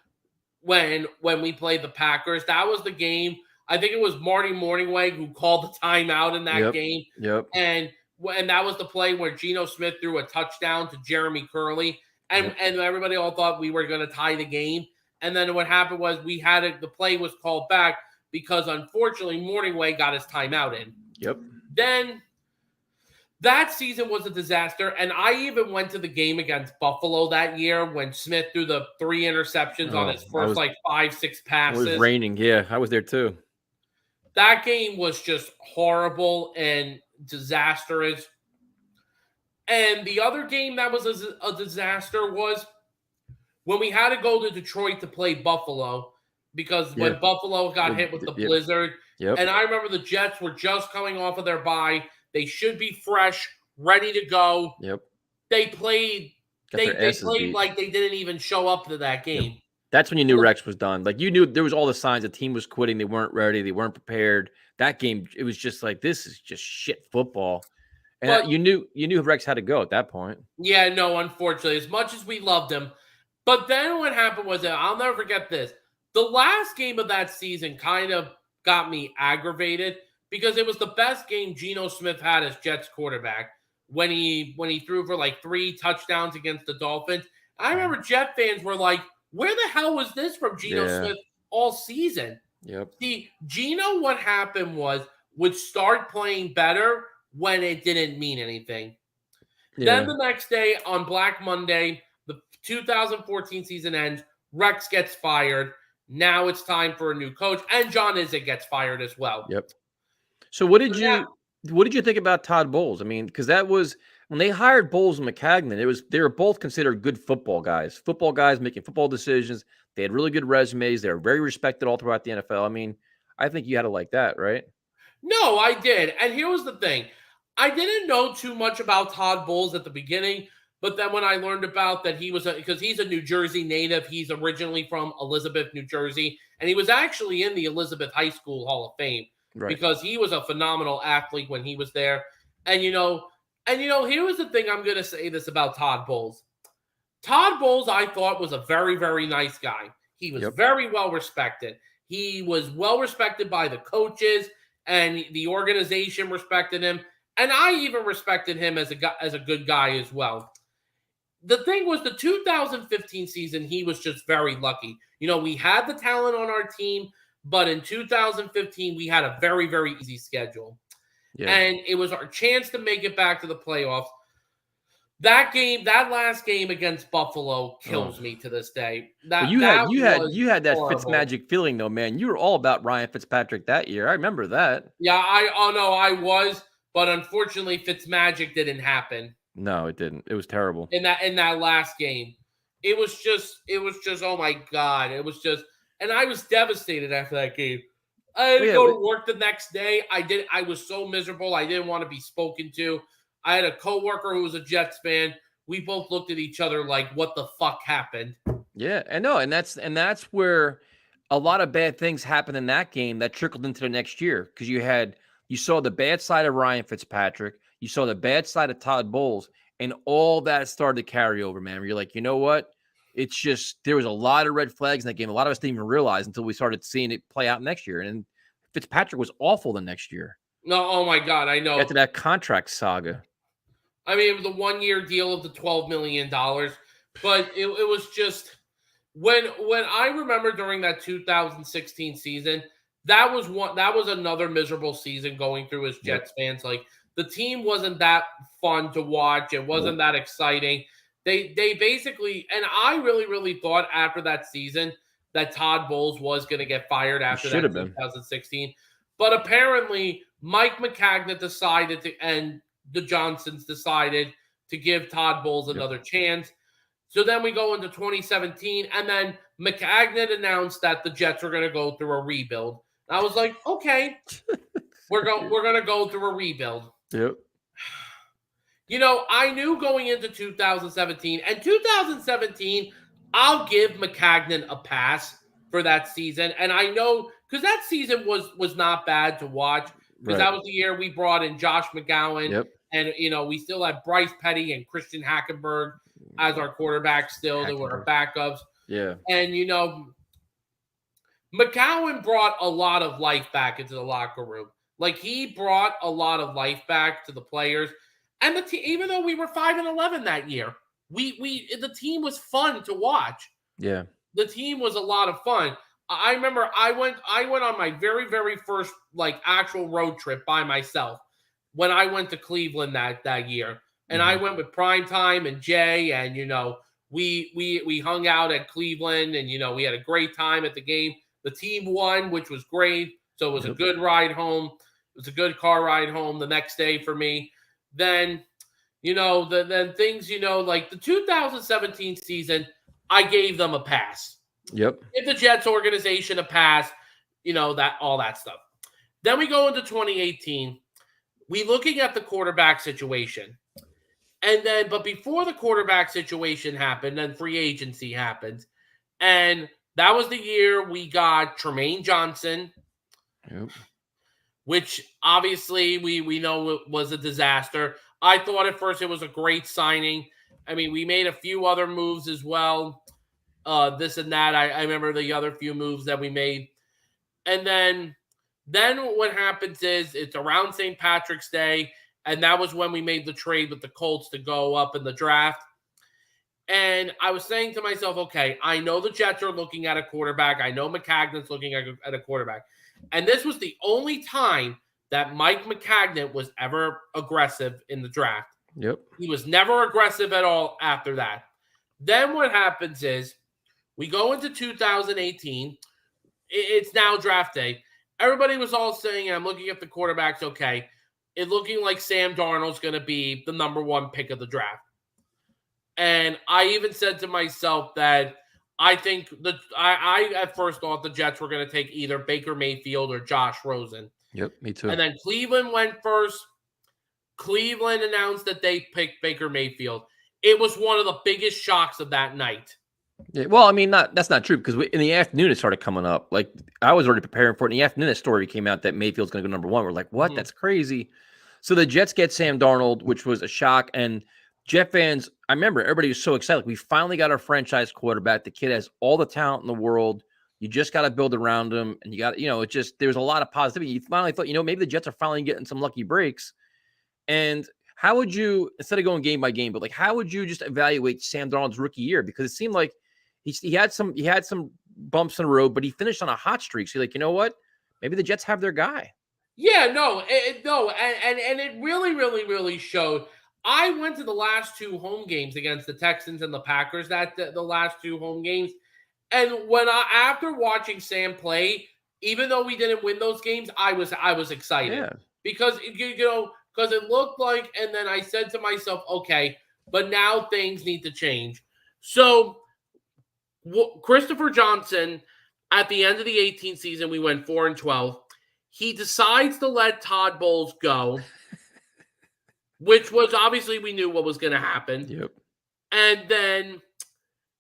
when we played the Packers. That was the game. I think it was Marty Morningweg who called the timeout in that game. Yep. And that was the play where Geno Smith threw a touchdown to Jeremy Curley. And everybody all thought we were going to tie the game. And then what happened was the play was called back because unfortunately Morningway got his timeout in. Yep. Then that season was a disaster. And I even went to the game against Buffalo that year when Smith threw the 3 interceptions on his first 5-6 passes. It was raining. Yeah, I was there too. That game was just horrible and disastrous. And the other game that was a disaster was when we had to go to Detroit to play Buffalo because when Buffalo got hit with the blizzard. Yep. And I remember the Jets were just coming off of their bye. They should be fresh, ready to go. Yep. They played like they didn't even show up to that game. Yep. That's when you knew Rex was done. Like you knew there was all the signs the team was quitting. They weren't ready. They weren't prepared. That game, it was just like, this is just shit football. And you knew Rex had to go at that point. Yeah, no, unfortunately, as much as we loved him. But then what happened was that I'll never forget this. The last game of that season kind of got me aggravated because it was the best game Geno Smith had as Jets quarterback when he threw for like 3 touchdowns against the Dolphins. I remember Jet fans were like, where the hell was this from Geno Smith all season? Yep. See, Geno, what happened was would start playing better when it didn't mean anything. Yeah. Then the next day on Black Monday, the 2014 season ends. Rex gets fired. Now it's time for a new coach, and John Izzo gets fired as well. Yep. So what did you think about Todd Bowles? I mean, because that was when they hired Bowles and McCagnon. They were both considered good football guys making football decisions. They had really good resumes. They were very respected all throughout the NFL. I mean, I think you had to like that, right? No, I did. And here was the thing. I didn't know too much about Todd Bowles at the beginning, but then when I learned about that because he's a New Jersey native, he's originally from Elizabeth, New Jersey, and he was actually in the Elizabeth High School Hall of Fame because he was a phenomenal athlete when he was there. And here was the thing. I'm going to say this about Todd Bowles. Todd Bowles, I thought, was a very, very nice guy. He was very well respected. He was well respected by the coaches, and the organization respected him. And I even respected him as a good guy as well. The thing was, the 2015 season, he was just very lucky. We had the talent on our team, but in 2015, we had a very, very easy schedule. Yeah. And it was our chance to make it back to the playoffs. That last game against Buffalo kills me to this day. You had that horrible Fitzmagic feeling, though, man. You were all about Ryan Fitzpatrick that year. I remember that. Yeah, I was, but unfortunately, Fitzmagic didn't happen. No, it didn't. It was terrible. In that last game. It was just, oh my God. It was just, and I was devastated after that game. I had to go to work the next day. I was so miserable. I didn't want to be spoken to. I had a coworker who was a Jets fan. We both looked at each other like, what the fuck happened? Yeah, I know. And that's where a lot of bad things happened in that game that trickled into the next year. Because you saw the bad side of Ryan Fitzpatrick. You saw the bad side of Todd Bowles, and all that started to carry over, man. Where you're like, you know what? It's just, there was a lot of red flags in that game. A lot of us didn't even realize until we started seeing it play out next year. And Fitzpatrick was awful the next year. No, oh my God, I know. After that contract saga. I mean, it was a 1-year deal of the $12 million. But it was just, when I remember during that 2016 season, that was another miserable season going through as Jets fans. Like, the team wasn't that fun to watch. It wasn't that exciting. They basically, and I really, really thought after that season that Todd Bowles was going to get fired after that 2016. But apparently, Mike McCagnon decided and the Johnsons decided to give Todd Bowles another chance. So then we go into 2017, and then McCagnon announced that the Jets were going to go through a rebuild. And I was like, okay, we're going to go through a rebuild. Yep. I knew going into 2017, and 2017, I'll give McCagnon a pass for that season. And I know, because that season was not bad to watch, because that was the year we brought in Josh McGowan. And, we still had Bryce Petty and Christian Hackenberg as our quarterbacks still. They were our backups. Yeah. And, McGowan brought a lot of life back into the locker room. Like, he brought a lot of life back to the players. And the team, even though we were 5-11 that year, the team was fun to watch. Yeah. the team was a lot of fun. I remember I went on my very, very first actual road trip by myself when I went to Cleveland that year. And I went with Primetime and Jay, and we hung out at Cleveland, and we had a great time at the game. The team won, which was great. So it was a good ride home. It was a good car ride home the next day for me. Then, then things, like the 2017 season, I gave them a pass. Yep. Give the Jets organization a pass, that all that stuff. Then we go into 2018. We looking at the quarterback situation. And then, but before the quarterback situation happened, then free agency happened. And that was the year we got Tremaine Johnson, which obviously we know was a disaster. I thought at first it was a great signing. I mean, we made a few other moves as well. This and that. I remember the other few moves that we made. And then what happens is it's around St. Patrick's Day, and that was when we made the trade with the Colts to go up in the draft. And I was saying to myself, okay, I know the Jets are looking at a quarterback. I know Maccagnan's looking at a quarterback. And this was the only time that Mike Maccagnan was ever aggressive in the draft. Yep. He was never aggressive at all after that. Then what happens is we go into 2018. It's now draft day. Everybody was all saying, I'm looking at the quarterbacks, okay, it looking like Sam Darnold's going to be the number one pick of the draft. And I even said to myself that I think I at first thought the Jets were going to take either Baker Mayfield or Josh Rosen. Yep, me too. And then Cleveland went first. Cleveland announced that they picked Baker Mayfield. It was one of the biggest shocks of that night. Yeah, well, I mean, that's not true because in the afternoon it started coming up. Like I was already preparing for it. In the afternoon, a story came out that Mayfield's going to go number one. We're like, what? That's crazy. So the Jets get Sam Darnold, which was a shock. And Jet fans, I remember everybody was so excited. We finally got our franchise quarterback. The kid has all the talent in the world. You just got to build around him, and you got, it just there's a lot of positivity. You finally thought, maybe the Jets are finally getting some lucky breaks. And how would you, instead of going game by game, but how would you just evaluate Sam Darnold's rookie year? Because it seemed like he had some bumps in the road, but he finished on a hot streak. So you're like, you know what? Maybe the Jets have their guy. Yeah, no, and it really, really, really showed. I went to the last two home games against the Texans and the Packers. The last two home games, and after watching Sam play, even though we didn't win those games, I was excited because because it looked like. And then I said to myself, okay, but now things need to change. So Christopher Johnson, at the end of the 18th season, we went 4-12. He decides to let Todd Bowles go, which was obviously we knew what was going to happen. Yep. And then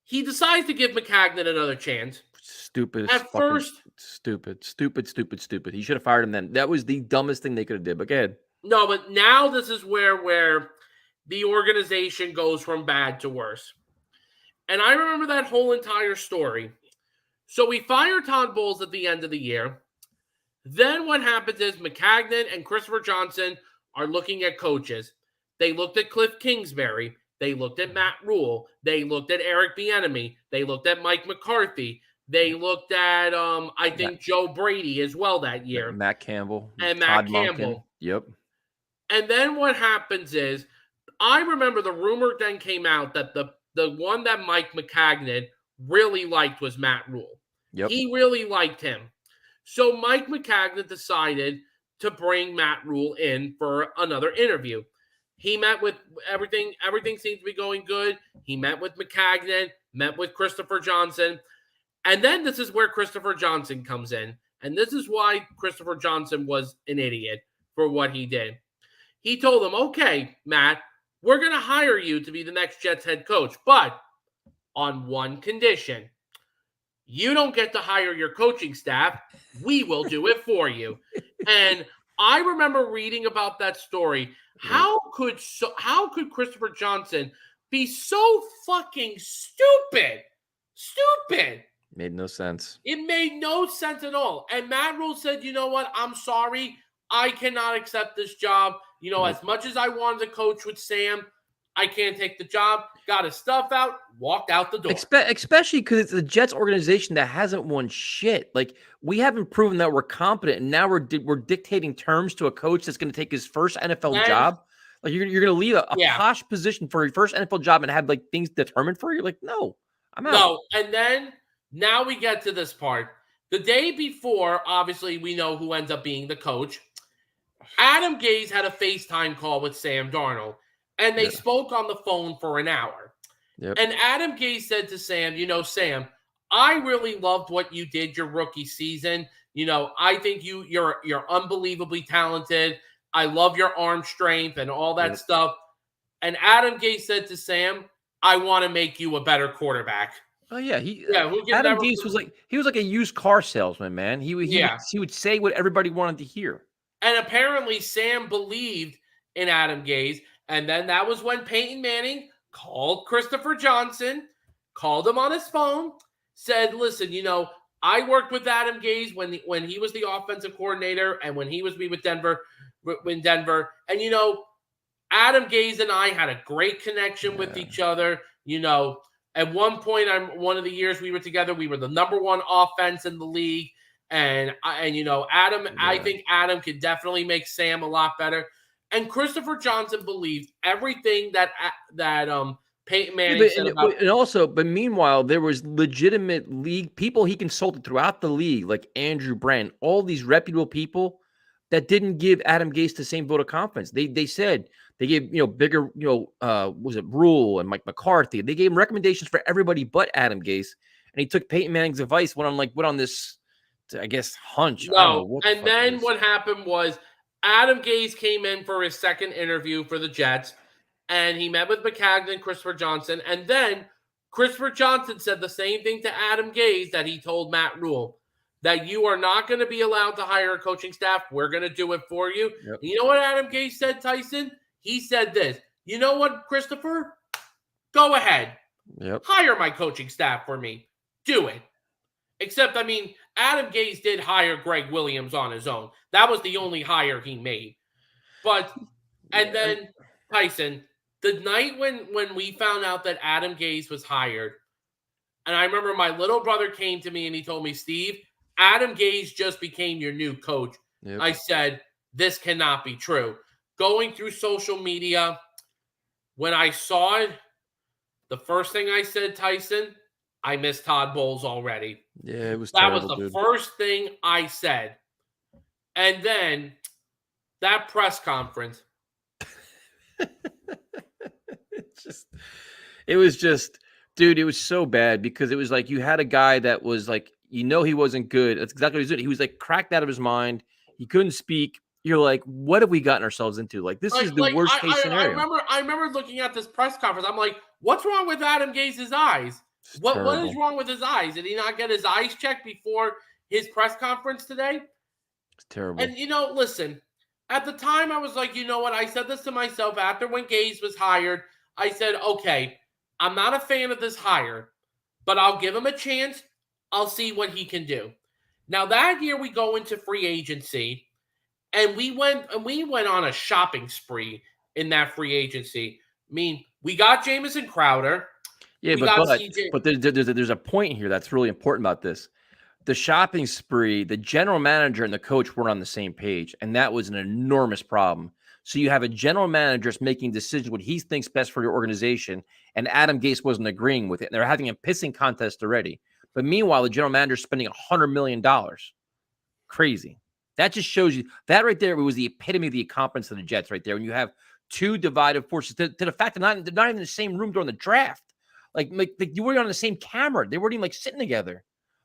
he decides to give Maccagnan another chance. Stupid. At first, stupid. He should have fired him then. That was the dumbest thing they could have did. But go ahead. No, but now this is where the organization goes from bad to worse. And I remember that whole entire story. So we fire Todd Bowles at the end of the year. Then what happens is Maccagnan and Christopher Johnson are looking at coaches. They looked at Cliff Kingsbury. They looked at Matt Rule. They looked at Eric Bieniemy. They looked at Mike McCarthy. They looked at, I think, Joe Brady as well that year. Matt Campbell. And Todd Matt Campbell. Monken. Yep. And then what happens is, I remember the rumor then came out that the one that Mike Maccagnan really liked was Matt Rule. Yep. He really liked him. So Mike Maccagnan decided to bring Matt Rule in for another interview. He met with everything seemed to be going good. He met with Maccagnan, met with Christopher Johnson. And then this is where Christopher Johnson comes in. And this is why Christopher Johnson was an idiot for what he did. He told him, okay, Matt, we're going to hire you to be the next Jets head coach, but on one condition. You don't get to hire your coaching staff. We will do it for you. And I remember reading about that story. How could Christopher Johnson be so fucking stupid? Stupid. Made no sense. It made no sense at all. And Matt Rule said, you know what? I'm sorry. I cannot accept this job. As much as I wanted to coach with Sam, I can't take the job. Got his stuff out, walked out the door. Especially because it's the Jets organization that hasn't won shit. Like, we haven't proven that we're competent, and now we're dictating terms to a coach that's going to take his first NFL job. Like, you're going to leave a posh position for your first NFL job and have like things determined for you. Like, no, I'm out. No, and then now we get to this part. The day before, obviously, we know who ends up being the coach. Adam Gase had a FaceTime call with Sam Darnold, and they spoke on the phone for an hour. Yep. And Adam Gase said to Sam, Sam, I really loved what you did your rookie season. I think you're unbelievably talented. I love your arm strength and all that stuff. And Adam Gase said to Sam, I want to make you a better quarterback. Oh yeah, Adam Gase was like a used car salesman, man. He would say what everybody wanted to hear. And apparently Sam believed in Adam Gase, and then that was when Peyton Manning called Christopher Johnson, called him on his phone, said, "Listen, I worked with Adam Gase when he was the offensive coordinator and when he was with Denver, and Adam Gase and I had a great connection with each other. At one point, one of the years we were together, we were the number one offense in the league. And Adam, I think Adam could definitely make Sam a lot better." And Christopher Johnson believed everything that Peyton Manning said about. But meanwhile, there was legitimate league people he consulted throughout the league, like Andrew Brand, all these reputable people that didn't give Adam Gase the same vote of confidence. They said they gave bigger was it Rule and Mike McCarthy. They gave him recommendations for everybody but Adam Gase, and he took Peyton Manning's advice. Went on this, I guess, hunch. No, and then what happened was Adam Gase came in for his second interview for the Jets, and he met with McCagnon and Christopher Johnson. And then Christopher Johnson said the same thing to Adam Gase that he told Matt Rule, that you are not going to be allowed to hire a coaching staff. We're going to do it for you. Yep. You know what Adam Gase said, Tyson? He said this. You know what, Christopher? Go ahead. Yep. Hire my coaching staff for me. Do it. Except, Adam Gase did hire Greg Williams on his own. That was the only hire he made. But, and then, Tyson, the night when we found out that Adam Gase was hired, and I remember my little brother came to me and he told me, "Steve, Adam Gase just became your new coach." Yep. I said, this cannot be true. Going through social media, when I saw it, the first thing I said, Tyson, I miss Todd Bowles already. Yeah, it was that terrible, was the dude. first thing I said. And then that press conference. It was just, dude, it was so bad because it was like you had a guy that was like, he wasn't good. That's exactly what he was doing. He was like cracked out of his mind. He couldn't speak. You're like, what have we gotten ourselves into? Like, this is the worst case scenario. I remember looking at this press conference. I'm like, what's wrong with Adam Gase's eyes? What is wrong with his eyes? Did he not get his eyes checked before his press conference today? It's terrible. And, listen, at the time I was like, you know what? I said this to myself after when Gase was hired. I said, okay, I'm not a fan of this hire, but I'll give him a chance. I'll see what he can do. Now that year we go into free agency, and we went on a shopping spree in that free agency. We got Jamison Crowder. Yeah, but there's a point here that's really important about this. The shopping spree, the general manager and the coach weren't on the same page, and that was an enormous problem. So you have a general manager making decisions what he thinks best for your organization, and Adam Gase wasn't agreeing with it. And they're having a pissing contest already. But meanwhile, the general manager is spending $100 million. Crazy. That just shows you that right there was the epitome of the incompetence of the Jets right there. When you have two divided forces to the fact that they're not even in the same room during the draft. Like you weren't on the same camera. They weren't even like sitting together,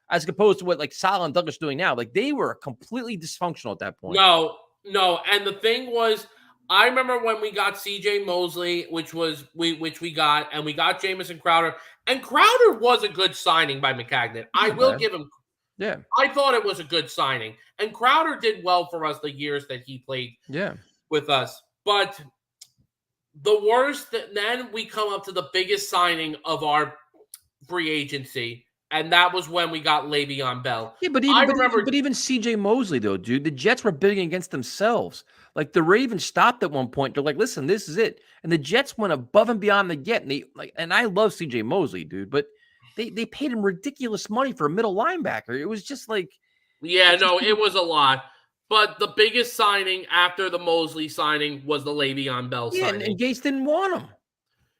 as opposed to what like Saleh and Douglas doing now. Like they were completely dysfunctional at that point. No. And the thing was, I remember when we got C.J. Mosley, which we got, and we got Jamison Crowder, and Crowder was a good signing by McCagnon. I will give him. Yeah, I thought it was a good signing, and Crowder did well for us the years that he played. With us, but the worst. Then we come up to the biggest signing of our free agency, And that was when we got Le'Veon Bell. Yeah, I remember. but even CJ Mosley though, dude, the Jets were bidding against themselves. Like the Ravens stopped at one point. They're like, listen, this is it. And the Jets went above and beyond the get. And they like, and I love CJ Mosley, dude, but they paid him ridiculous money for a middle linebacker. It was just like Yeah, no, it was a lot. But the biggest signing after the Mosley signing was the Le'Veon Bell yeah, signing. and Gase didn't want him.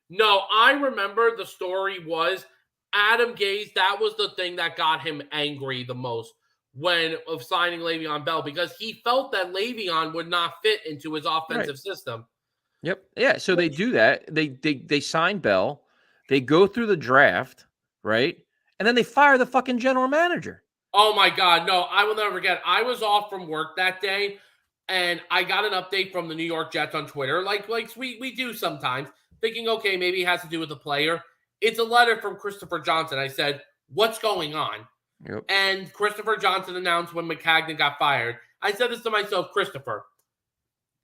No, I remember the story was Adam Gase. That was the thing that got him angry the most when of signing Le'Veon Bell, because he felt that Le'Veon would not fit into his offensive system. Yep. Yeah. So they do that. They sign Bell. They go through the draft, right? And then they fire the fucking general manager. Oh my God, no, I will never forget. I was off from work that day, and I got an update from the New York Jets on Twitter, like we do sometimes, thinking, okay, maybe it has to do with the player. It's a letter from Christopher Johnson. I said, what's going on? Yep. And Christopher Johnson announced when McCagnon got fired. I said this to myself, Christopher,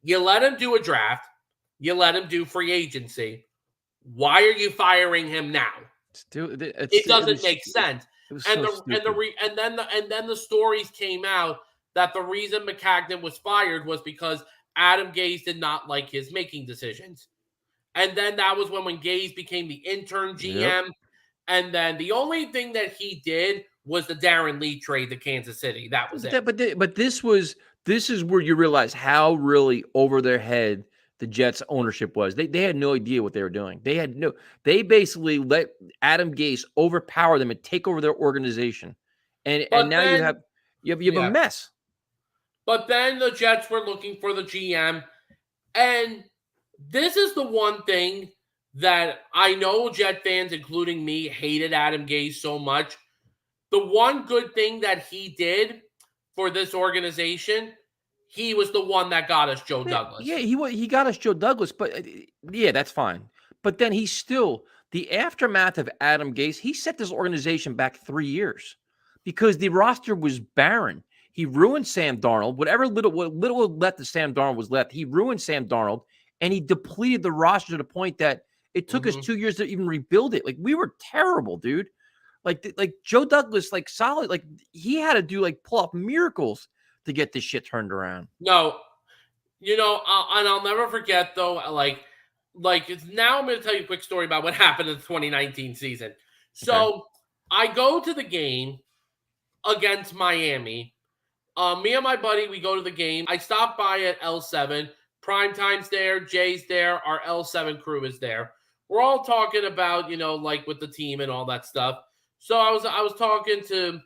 you let him do a draft, you let him do free agency. Why are you firing him now? It doesn't make sense. And then the stories came out that the reason McCagnon was fired was because Adam Gase did not like his making decisions. And then that was when Gase became the intern GM. Yep. And then the only thing that he did was the Darren Lee trade to Kansas City. That was it. But this is where you realize how really over their head the Jets ownership was. They had no idea what they were doing. They basically let Adam Gase overpower them and take over their organization. And now you have a mess. But then the Jets were looking for the GM. And this is the one thing that I know Jet fans, including me, hated Adam Gase so much. The one good thing that he did for this organization, he was the one that got us Joe Douglas. Yeah, he got us Joe Douglas, but yeah, that's fine. But then he's still, the aftermath of Adam Gase, he set this organization back 3 years because the roster was barren. He ruined Sam Darnold. What little left of Sam Darnold was left, he ruined Sam Darnold, and he depleted the roster to the point that it took us 2 years to even rebuild it. Like, we were terrible, dude. Like Joe Douglas, like solid, like he had to do pull off miracles to get this shit turned around. No, and I'll never forget though. Like now I'm going to tell you a quick story about what happened in the 2019 season. So I go to the game against Miami. Me and my buddy, we go to the game. I stop by at L7. Primetime's there. Jay's there. Our L7 crew is there. We're all talking about, with the team and all that stuff. So I was talking to,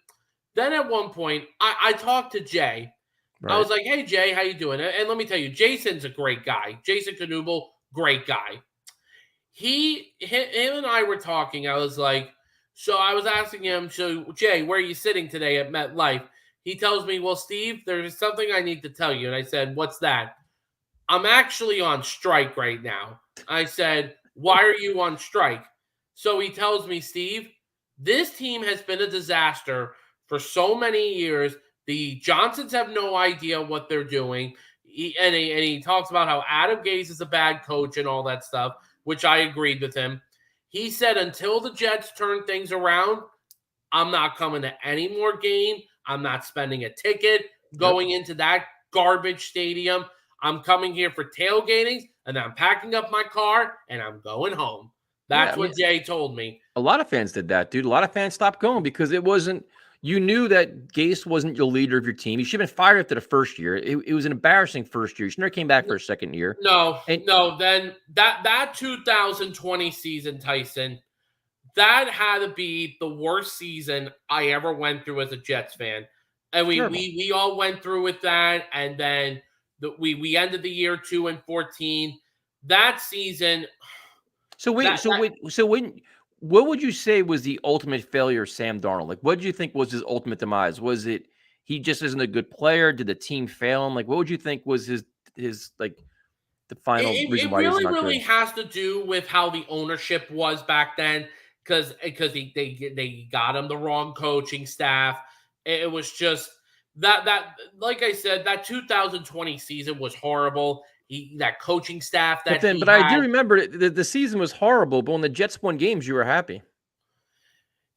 then at one point, I talked to Jay. Right. I was like, hey, Jay, how you doing? And let me tell you, Jason's a great guy. Jason Knuble, great guy. Him and I were talking. I was like, so I was asking him, so Jay, where are you sitting today at MetLife? He tells me, well, Steve, there's something I need to tell you. And I said, what's that? I'm actually on strike right now. I said, why are you on strike? So he tells me, Steve, this team has been a disaster for so many years. The Johnsons have no idea what they're doing. He talks about how Adam Gase is a bad coach and all that stuff, which I agreed with him. He said, until the Jets turn things around, I'm not coming to any more game. I'm not spending a ticket going into that garbage stadium. I'm coming here for tailgating, and I'm packing up my car, and I'm going home. That's what Jay told me. A lot of fans did that, dude. A lot of fans stopped going because it wasn't – you knew that Gase wasn't your leader of your team. He should have been fired after the first year. It was an embarrassing first year. He never came back for a second year. No. Then that 2020 season, Tyson, that had to be the worst season I ever went through as a Jets fan. And we all went through with that, and then we ended the year 2-14. That season – what would you say was the ultimate failure of Sam Darnold? Like, what did you think was his ultimate demise? Was it he just isn't a good player? Did the team fail him? Like, what would you think was his the final reason why he was not good? It really has to do with how the ownership was back then, because they got him the wrong coaching staff. It was just that like I said, that 2020 season was horrible. That coaching staff but I do remember the season was horrible, but when the Jets won games, you were happy.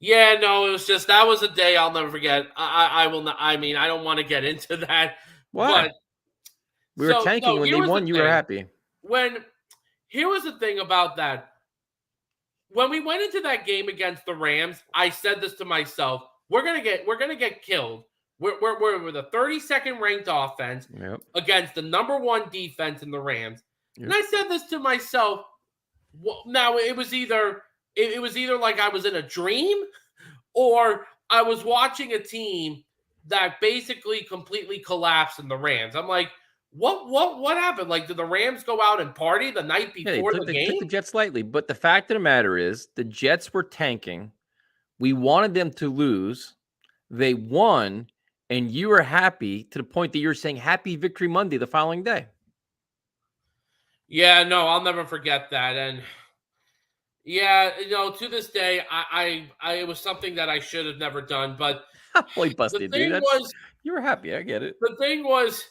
Yeah, no, it was just that was a day I'll never forget. I will not. I mean, I don't want to get into that, Why? but We were so tanking no. when Here they was the won. You were thing. happy. When here was the thing about that. When we went into that game against the Rams, I said this to myself: we're gonna get killed. We're the 32nd ranked offense Yep. against the #1 defense in the Rams, and Yep. I said this to myself. Now it was either like I was in a dream or I was watching a team that basically completely collapsed in the Rams. I'm like, what happened? Like, did the Rams go out and party the night Yeah, before the they took game? the Jets lightly, but the fact of the matter is, the Jets were tanking. We wanted them to lose. They won, and you were happy to the point that you're saying Happy Victory Monday the following day. Yeah, no, I'll never forget that. And yeah, to this day, it was something that I should have never done. But Boy, the busted, dude. thing was, You were happy. I get it. the thing was,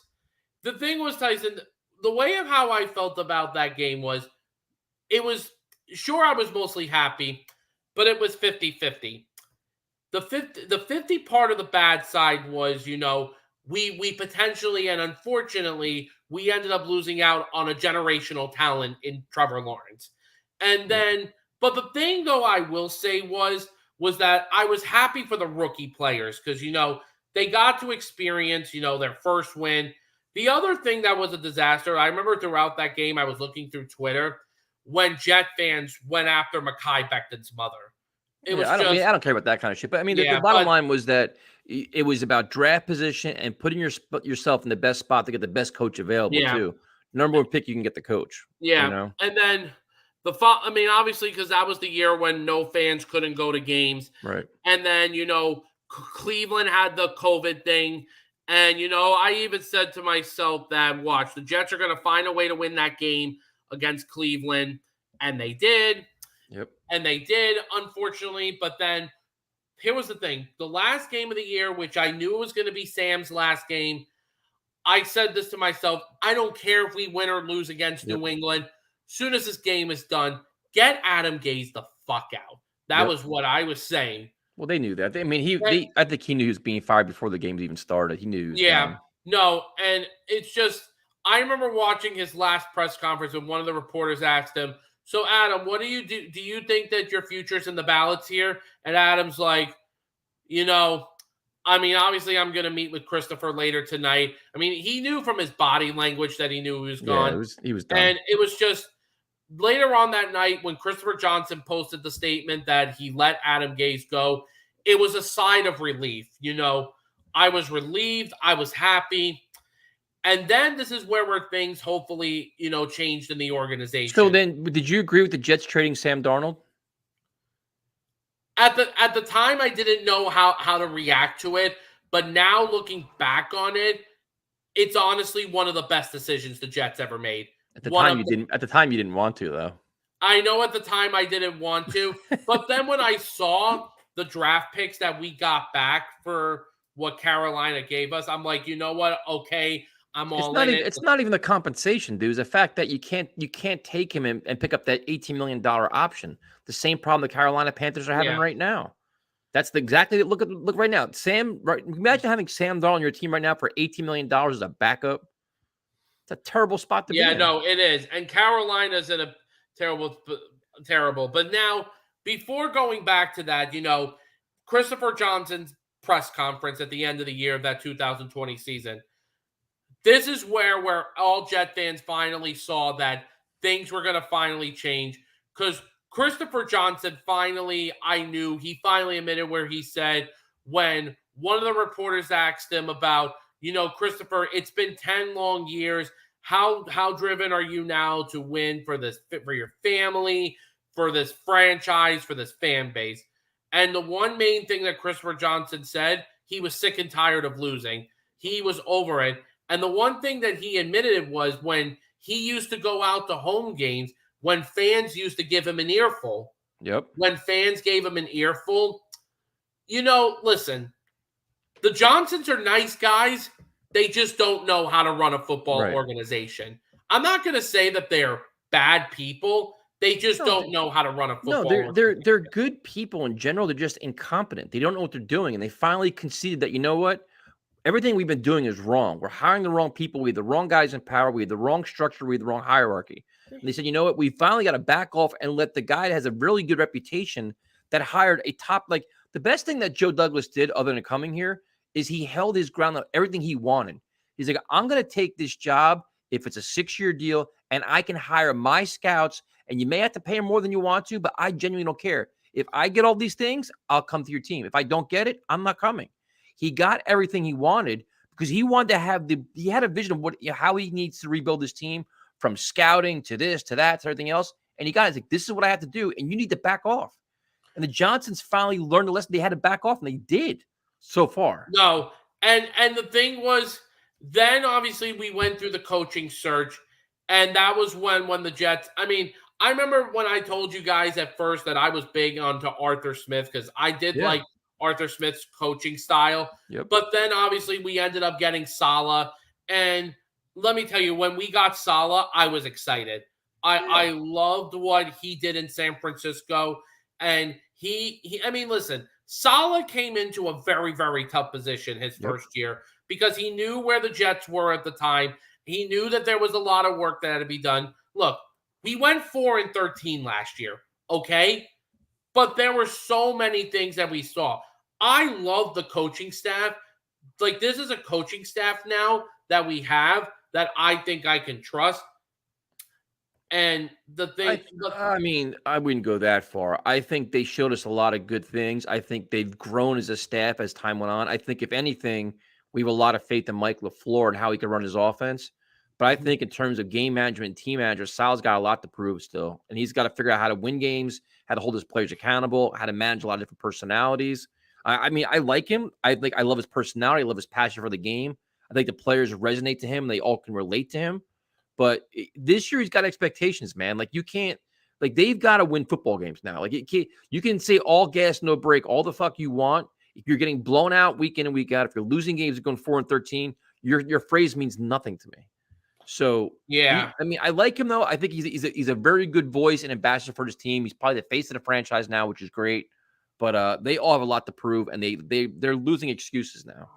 the thing was, Tyson. The way of how I felt about that game was, it was sure I was mostly happy, but it was 50-50. The 50 part of the bad side was, we potentially and unfortunately we ended up losing out on a generational talent in Trevor Lawrence. And Yep. then but the thing though I will say was that I was happy for the rookie players because they got to experience, their first win. The other thing that was a disaster, I remember throughout that game I was looking through Twitter when Jet fans went after Mekhi Becton's mother. It Yeah, was just I don't care about that kind of shit. But I mean, the yeah, bottom but line was that it was about draft position and putting yourself in the best spot to get the best coach available yeah. too. Number one pick, you can get the coach. You Yeah, know, and then I mean, obviously, because that was the year when no fans couldn't go to games, right? and then Cleveland had the COVID thing, and I even said to myself that watch the Jets are going to find a way to win that game against Cleveland, and they did, Yep. unfortunately. But then here was the thing: the last game of the year, which I knew it was going to be Sam's last game. I said this to myself. I don't care if we win or lose against Yep. New England. Soon as this game is done, get Adam Gase the fuck out. That Yep. was what I was saying. Well, they knew that. I mean, And, I think he knew he was being fired before the games even started. He knew he was yeah, done. no, and it's just I remember watching his last press conference when one of the reporters asked him, "So Adam, what do you do? Do you think that your future's in the ballots here?" And Adam's like, I mean, obviously, I'm going to meet with Christopher later tonight. I mean, he knew from his body language that he knew he was Yeah, gone. he was done. And it was just later on that night when Christopher Johnson posted the statement that he let Adam Gase go, it was a sigh of relief. I was relieved. I was happy. And then this is where things hopefully, changed in the organization. So then, did you agree with the Jets trading Sam Darnold? At the time, I didn't know how to react to it. But now looking back on it, it's honestly one of the best decisions the Jets ever made. At the time, you didn't. At the time, you didn't want to, though. I know at the time I didn't want to, but then when I saw the draft picks that we got back for what Carolina gave us, I'm like, you know what? Okay, I'm all in it. It's not even the compensation, dude. It's the fact that you can't take him and pick up that $18 million option. The same problem the Carolina Panthers are having Yeah. right now. That's exactly look right now. Imagine having Sam Darnold on your team right now for $18 million as a backup. It's a terrible spot to be in. No, it is. And Carolina's in a terrible. But now, before going back to that, Christopher Johnson's press conference at the end of the year of that 2020 season. This is where all Jet fans finally saw that things were going to finally change because Christopher Johnson I knew he finally admitted where he said when one of the reporters asked him about, Christopher, it's been 10 long years. How driven are you now to win for your family, for this franchise, for this fan base? And the one main thing that Christopher Johnson said, he was sick and tired of losing. He was over it. And the one thing that he admitted was when he used to go out to home games, when fans used to give him an earful. Yep. When fans gave him an earful, listen, the Johnsons are nice guys. They just don't know how to run a football organization. I'm not going to say that they're bad people. They just No, don't know how to run a no, football. they're good people in general. They're just incompetent. They don't know what they're doing, and they finally conceded that, you know what? Everything we've been doing is wrong. We're hiring the wrong people. We have the wrong guys in power. We have the wrong structure. We have the wrong hierarchy. And they said, you know what? We finally got to back off and let the guy that has a really good reputation that hired a top, like the best thing that Joe Douglas did other than coming here is he held his ground on everything he wanted. He's like, I'm going to take this job if it's a 6-year deal and I can hire my scouts and you may have to pay them more than you want to, but I genuinely don't care. If I get all these things, I'll come to your team. If I don't get it, I'm not coming. He got everything he wanted because he wanted to have he had a vision of how he needs to rebuild his team from scouting to this, to that, to everything else. And he got it. He's like, this is what I have to do. And you need to back off. And the Johnsons finally learned the lesson. They had to back off, and they did so far. No. And the thing was, then obviously we went through the coaching search, and that was when the Jets, I mean, I remember when I told you guys at first that I was big onto Arthur Smith because I did like Arthur Smith's coaching style. Yep. But then obviously we ended up getting Saleh. And let me tell you, when we got Saleh, I was excited. I loved what he did in San Francisco. And I mean, listen, Saleh came into a very, very tough position his first year because he knew where the Jets were at the time. He knew that there was a lot of work that had to be done. Look, we went 4-13 last year, okay? But there were so many things that we saw. I love the coaching staff. Like, this is a coaching staff now that we have that I think I can trust. And the thing, I mean, I wouldn't go that far. I think they showed us a lot of good things. I think they've grown as a staff as time went on. I think, if anything, we have a lot of faith in Mike LaFleur and how he can run his offense. But I think in terms of game management and team manager, Sal's got a lot to prove still. And he's got to figure out how to win games, how to hold his players accountable, how to manage a lot of different personalities. I mean, I like him. I love his personality. I love his passion for the game. I think the players resonate to him. They all can relate to him. But this year he's got expectations, man. Like, you can't, like, they've got to win football games now. Like, you can say all gas, no break, all the fuck you want. If you're getting blown out week in and week out, if you're losing games, going 4-13, your phrase means nothing to me. So yeah, I mean, I like him though. I think he's a very good voice and ambassador for his team. He's probably the face of the franchise now, which is great. But they all have a lot to prove, and they're losing excuses now.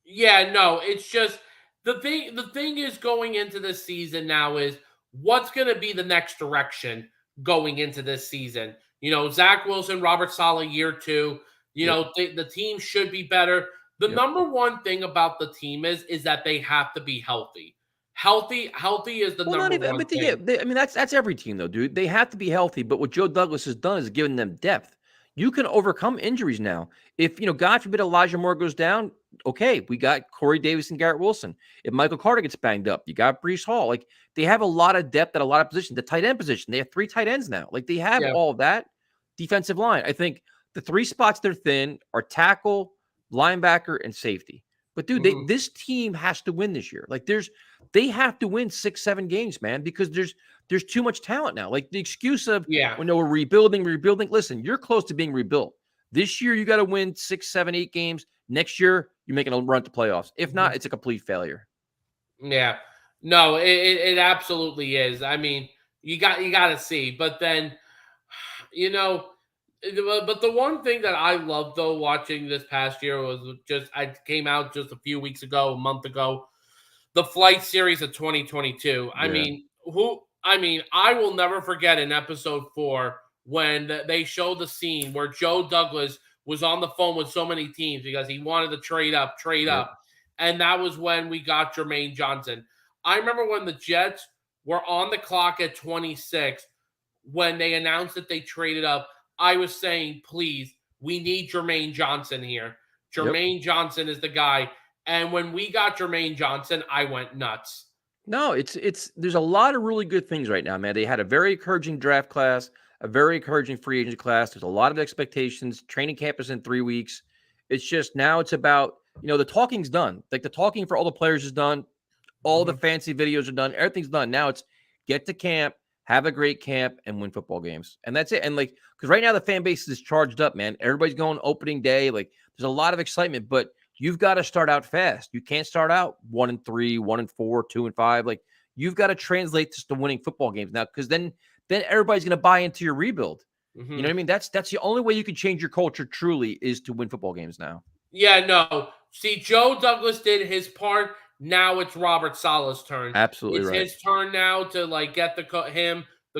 Yeah, no, it's just the thing is going into this season now is what's going to be the next direction going into this season. You know, Zach Wilson, Robert Saleh, year 2. You know, the team should be better. The number one thing about the team is that they have to be healthy. Healthy is the number one thing. Yeah, I mean, that's every team though, dude. They have to be healthy. But what Joe Douglas has done is given them depth. You can overcome injuries now. If, God forbid, Elijah Moore goes down, okay, we got Corey Davis and Garrett Wilson. If Michael Carter gets banged up, you got Breece Hall. Like, they have a lot of depth at a lot of positions. The tight end position, they have 3 tight ends now. Like, they have all of that. Defensive line, I think the 3 spots they're thin are tackle, linebacker, and safety. But dude, this team has to win this year. Like, they have to win 6-7 games, man, because there's too much talent now. Like, the excuse of when we're rebuilding. Listen, you're close to being rebuilt. This year, you got to win 6, 7, 8 games. Next year, you're making a run to playoffs. If not, it's a complete failure. Yeah, no, it absolutely is. I mean, you got to see, but then, but the one thing that I loved though watching this past year was I came out just a few weeks ago, a month ago, the Flight Series of 2022. I mean, I will never forget in episode 4 when they showed the scene where Joe Douglas was on the phone with so many teams because he wanted to trade up. And that was when we got Jermaine Johnson. I remember when the Jets were on the clock at 26, when they announced that they traded up, I was saying, please, we need Jermaine Johnson here. Jermaine Johnson is the guy. And when we got Jermaine Johnson, I went nuts. No, there's a lot of really good things right now, man. They had a very encouraging draft class, a very encouraging free agent class. There's a lot of expectations. Training camp is in 3 weeks. It's just now it's about, the talking's done. Like, the talking for all the players is done. All the fancy videos are done. Everything's done. Now it's get to camp, have a great camp, and win football games. And that's it. And because right now the fan base is charged up, man. Everybody's going opening day. Like, there's a lot of excitement, but you've got to start out fast. You can't start out 1-3, 1-4, 2-5. Like, you've got to translate this to winning football games now, because then then everybody's going to buy into your rebuild. Mm-hmm. You know what I mean? That's the only way you can change your culture truly is to win football games now. Yeah, no. See, Joe Douglas did his part. Now it's Robert Saleh's turn. Absolutely it's right. his turn now to like get the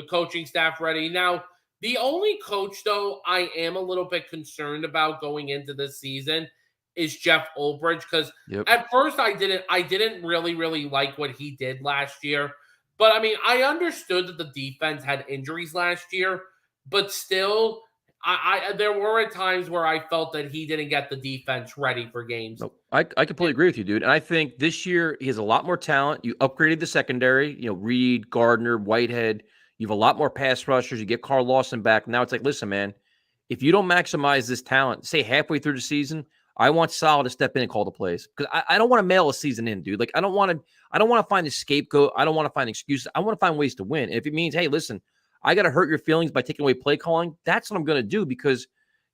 coaching staff ready. Now, the only coach though I am a little bit concerned about going into this season is Jeff Ulbrich, because at first I didn't really like what he did last year. But I mean, I understood that the defense had injuries last year, but still, I there were at times where I felt that he didn't get the defense ready for games. Nope. I completely agree with you, dude. And I think this year he has a lot more talent. You upgraded the secondary, Reed, Gardner, Whitehead. You have a lot more pass rushers. You get Carl Lawson back. Now it's like, listen, man, if you don't maximize this talent, say halfway through the season, I want Saleh to step in and call the plays, because I don't want to mail a season in, dude. Like I don't want to find a scapegoat. I don't want to find excuses. I want to find ways to win. And if it means, hey, listen, I got to hurt your feelings by taking away play calling, that's what I'm going to do, because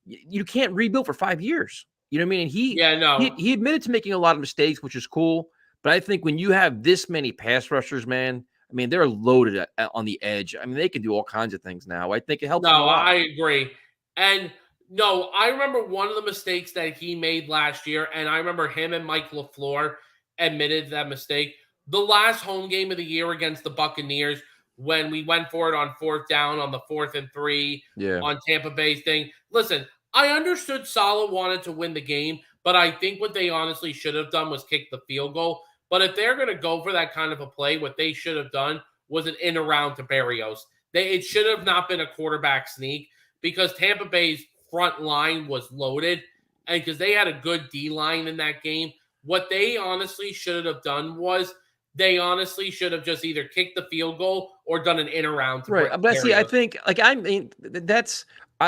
you can't rebuild for 5 years. You know what I mean? And he admitted to making a lot of mistakes, which is cool. But I think when you have this many pass rushers, man, I mean, they're loaded on the edge. I mean, they can do all kinds of things now. I think it helps them a lot. I agree. And no, I remember one of the mistakes that he made last year, and I remember him and Mike LaFleur admitted that mistake. The last home game of the year against the Buccaneers, when we went for it on 4th down on the 4th and 3 on Tampa Bay's thing. Listen, I understood Saleh wanted to win the game, but I think what they honestly should have done was kick the field goal. But if they're going to go for that kind of a play, what they should have done was an in around to Berrios. It should have not been a quarterback sneak, because Tampa Bay's front line was loaded, and because they had a good D line in that game. What they honestly should have done was they honestly should have just either kicked the field goal or done an in around to right. But see, I think they're going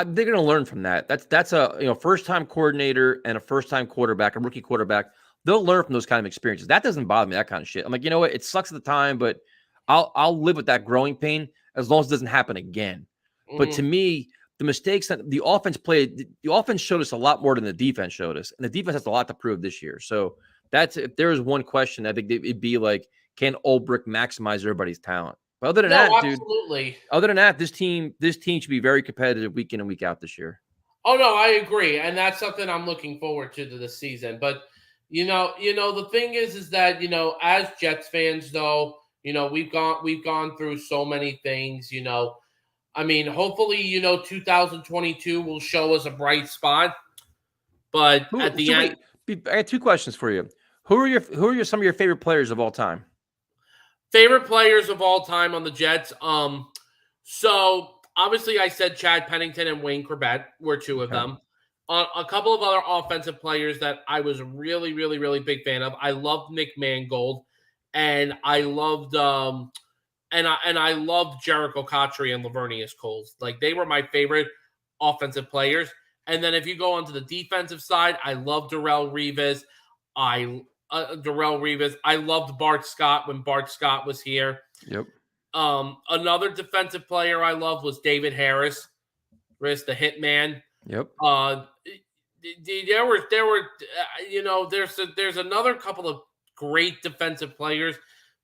to learn from that. That's a first time coordinator and a first time quarterback, a rookie quarterback. They'll learn from those kind of experiences. That doesn't bother me, that kind of shit. I'm like, you know what? It sucks at the time, but I'll live with that growing pain as long as it doesn't happen again. Mm-hmm. But to me, the mistakes that the offense showed us a lot more than the defense showed us, and the defense has a lot to prove this year. So if there is one question, I think it'd be like, can Ulbrich maximize everybody's talent? But other than that, absolutely. Dude, other than that, this team should be very competitive week in and week out this year. Oh no, I agree, and that's something I'm looking forward to this season. But the thing is that as Jets fans, though, we've gone through so many things. I mean, hopefully, 2022 will show us a bright spot. But at the end, I have two questions for you. Who are some of your favorite players of all time? Favorite players of all time on the Jets. So obviously I said Chad Pennington and Wayne Corbett were two of them. A couple of other offensive players that I was really, really, really big fan of. I loved Nick Mangold, and I loved I loved Jericho Cotchery and Lavernius Coles. Like, they were my favorite offensive players. And then if you go onto the defensive side, I love Darrelle Revis. I loved Bart Scott when Bart Scott was here. Yep. Another defensive player I loved was David Harris, the Hitman. Yep. There's another couple of great defensive players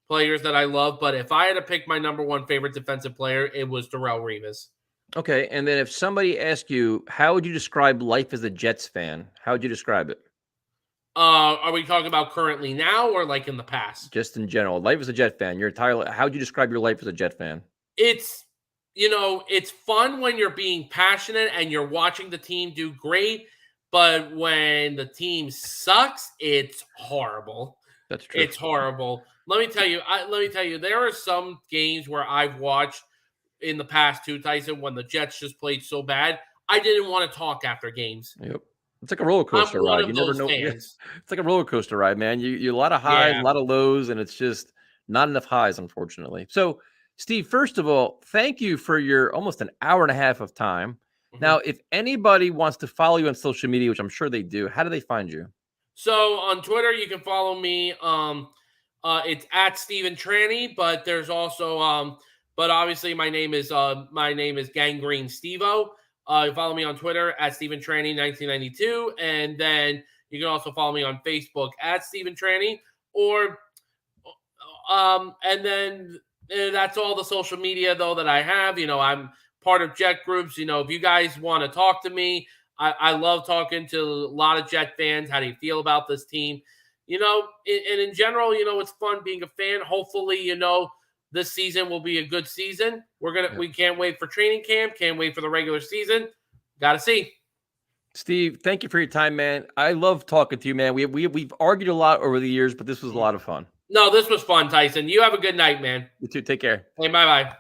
that I love, but if I had to pick my number one favorite defensive player, it was Darrelle Revis. Okay, and then if somebody asked you, how would you describe life as a Jets fan? How would you describe it? Are we talking about currently now or like in the past? Just in general, life as a Jet fan. How would you describe your life as a Jet fan? It's fun when you're being passionate and you're watching the team do great, but when the team sucks, it's horrible. That's true. It's horrible. Let me tell you, there are some games where I've watched in the past too, Tyson, when the Jets just played so bad, I didn't want to talk after games. Yep. It's like a roller coaster ride. You never know. It's like a roller coaster ride, man. You a lot of highs, a lot of lows, and it's just not enough highs, unfortunately. So, Steve, first of all, thank you for your almost an hour and a half of time. Mm-hmm. Now, if anybody wants to follow you on social media, which I'm sure they do, how do they find you? So on Twitter, you can follow me. It's at Steven Trani, but there's also but obviously my name is Gangrene Stevo. You follow me on Twitter at Steven Trani 1992, and then you can also follow me on Facebook at Steven Trani, or and then that's all the social media though that I have. I'm part of Jet groups. If you guys want to talk to me, I love talking to a lot of Jet fans. How do you feel about this team? And in general, it's fun being a fan. Hopefully, this season will be a good season. We can't wait for training camp. Can't wait for the regular season. Got to see. Steve, thank you for your time, man. I love talking to you, man. We've argued a lot over the years, but this was a lot of fun. No, this was fun, Tyson. You have a good night, man. You too. Take care. Hey, bye-bye.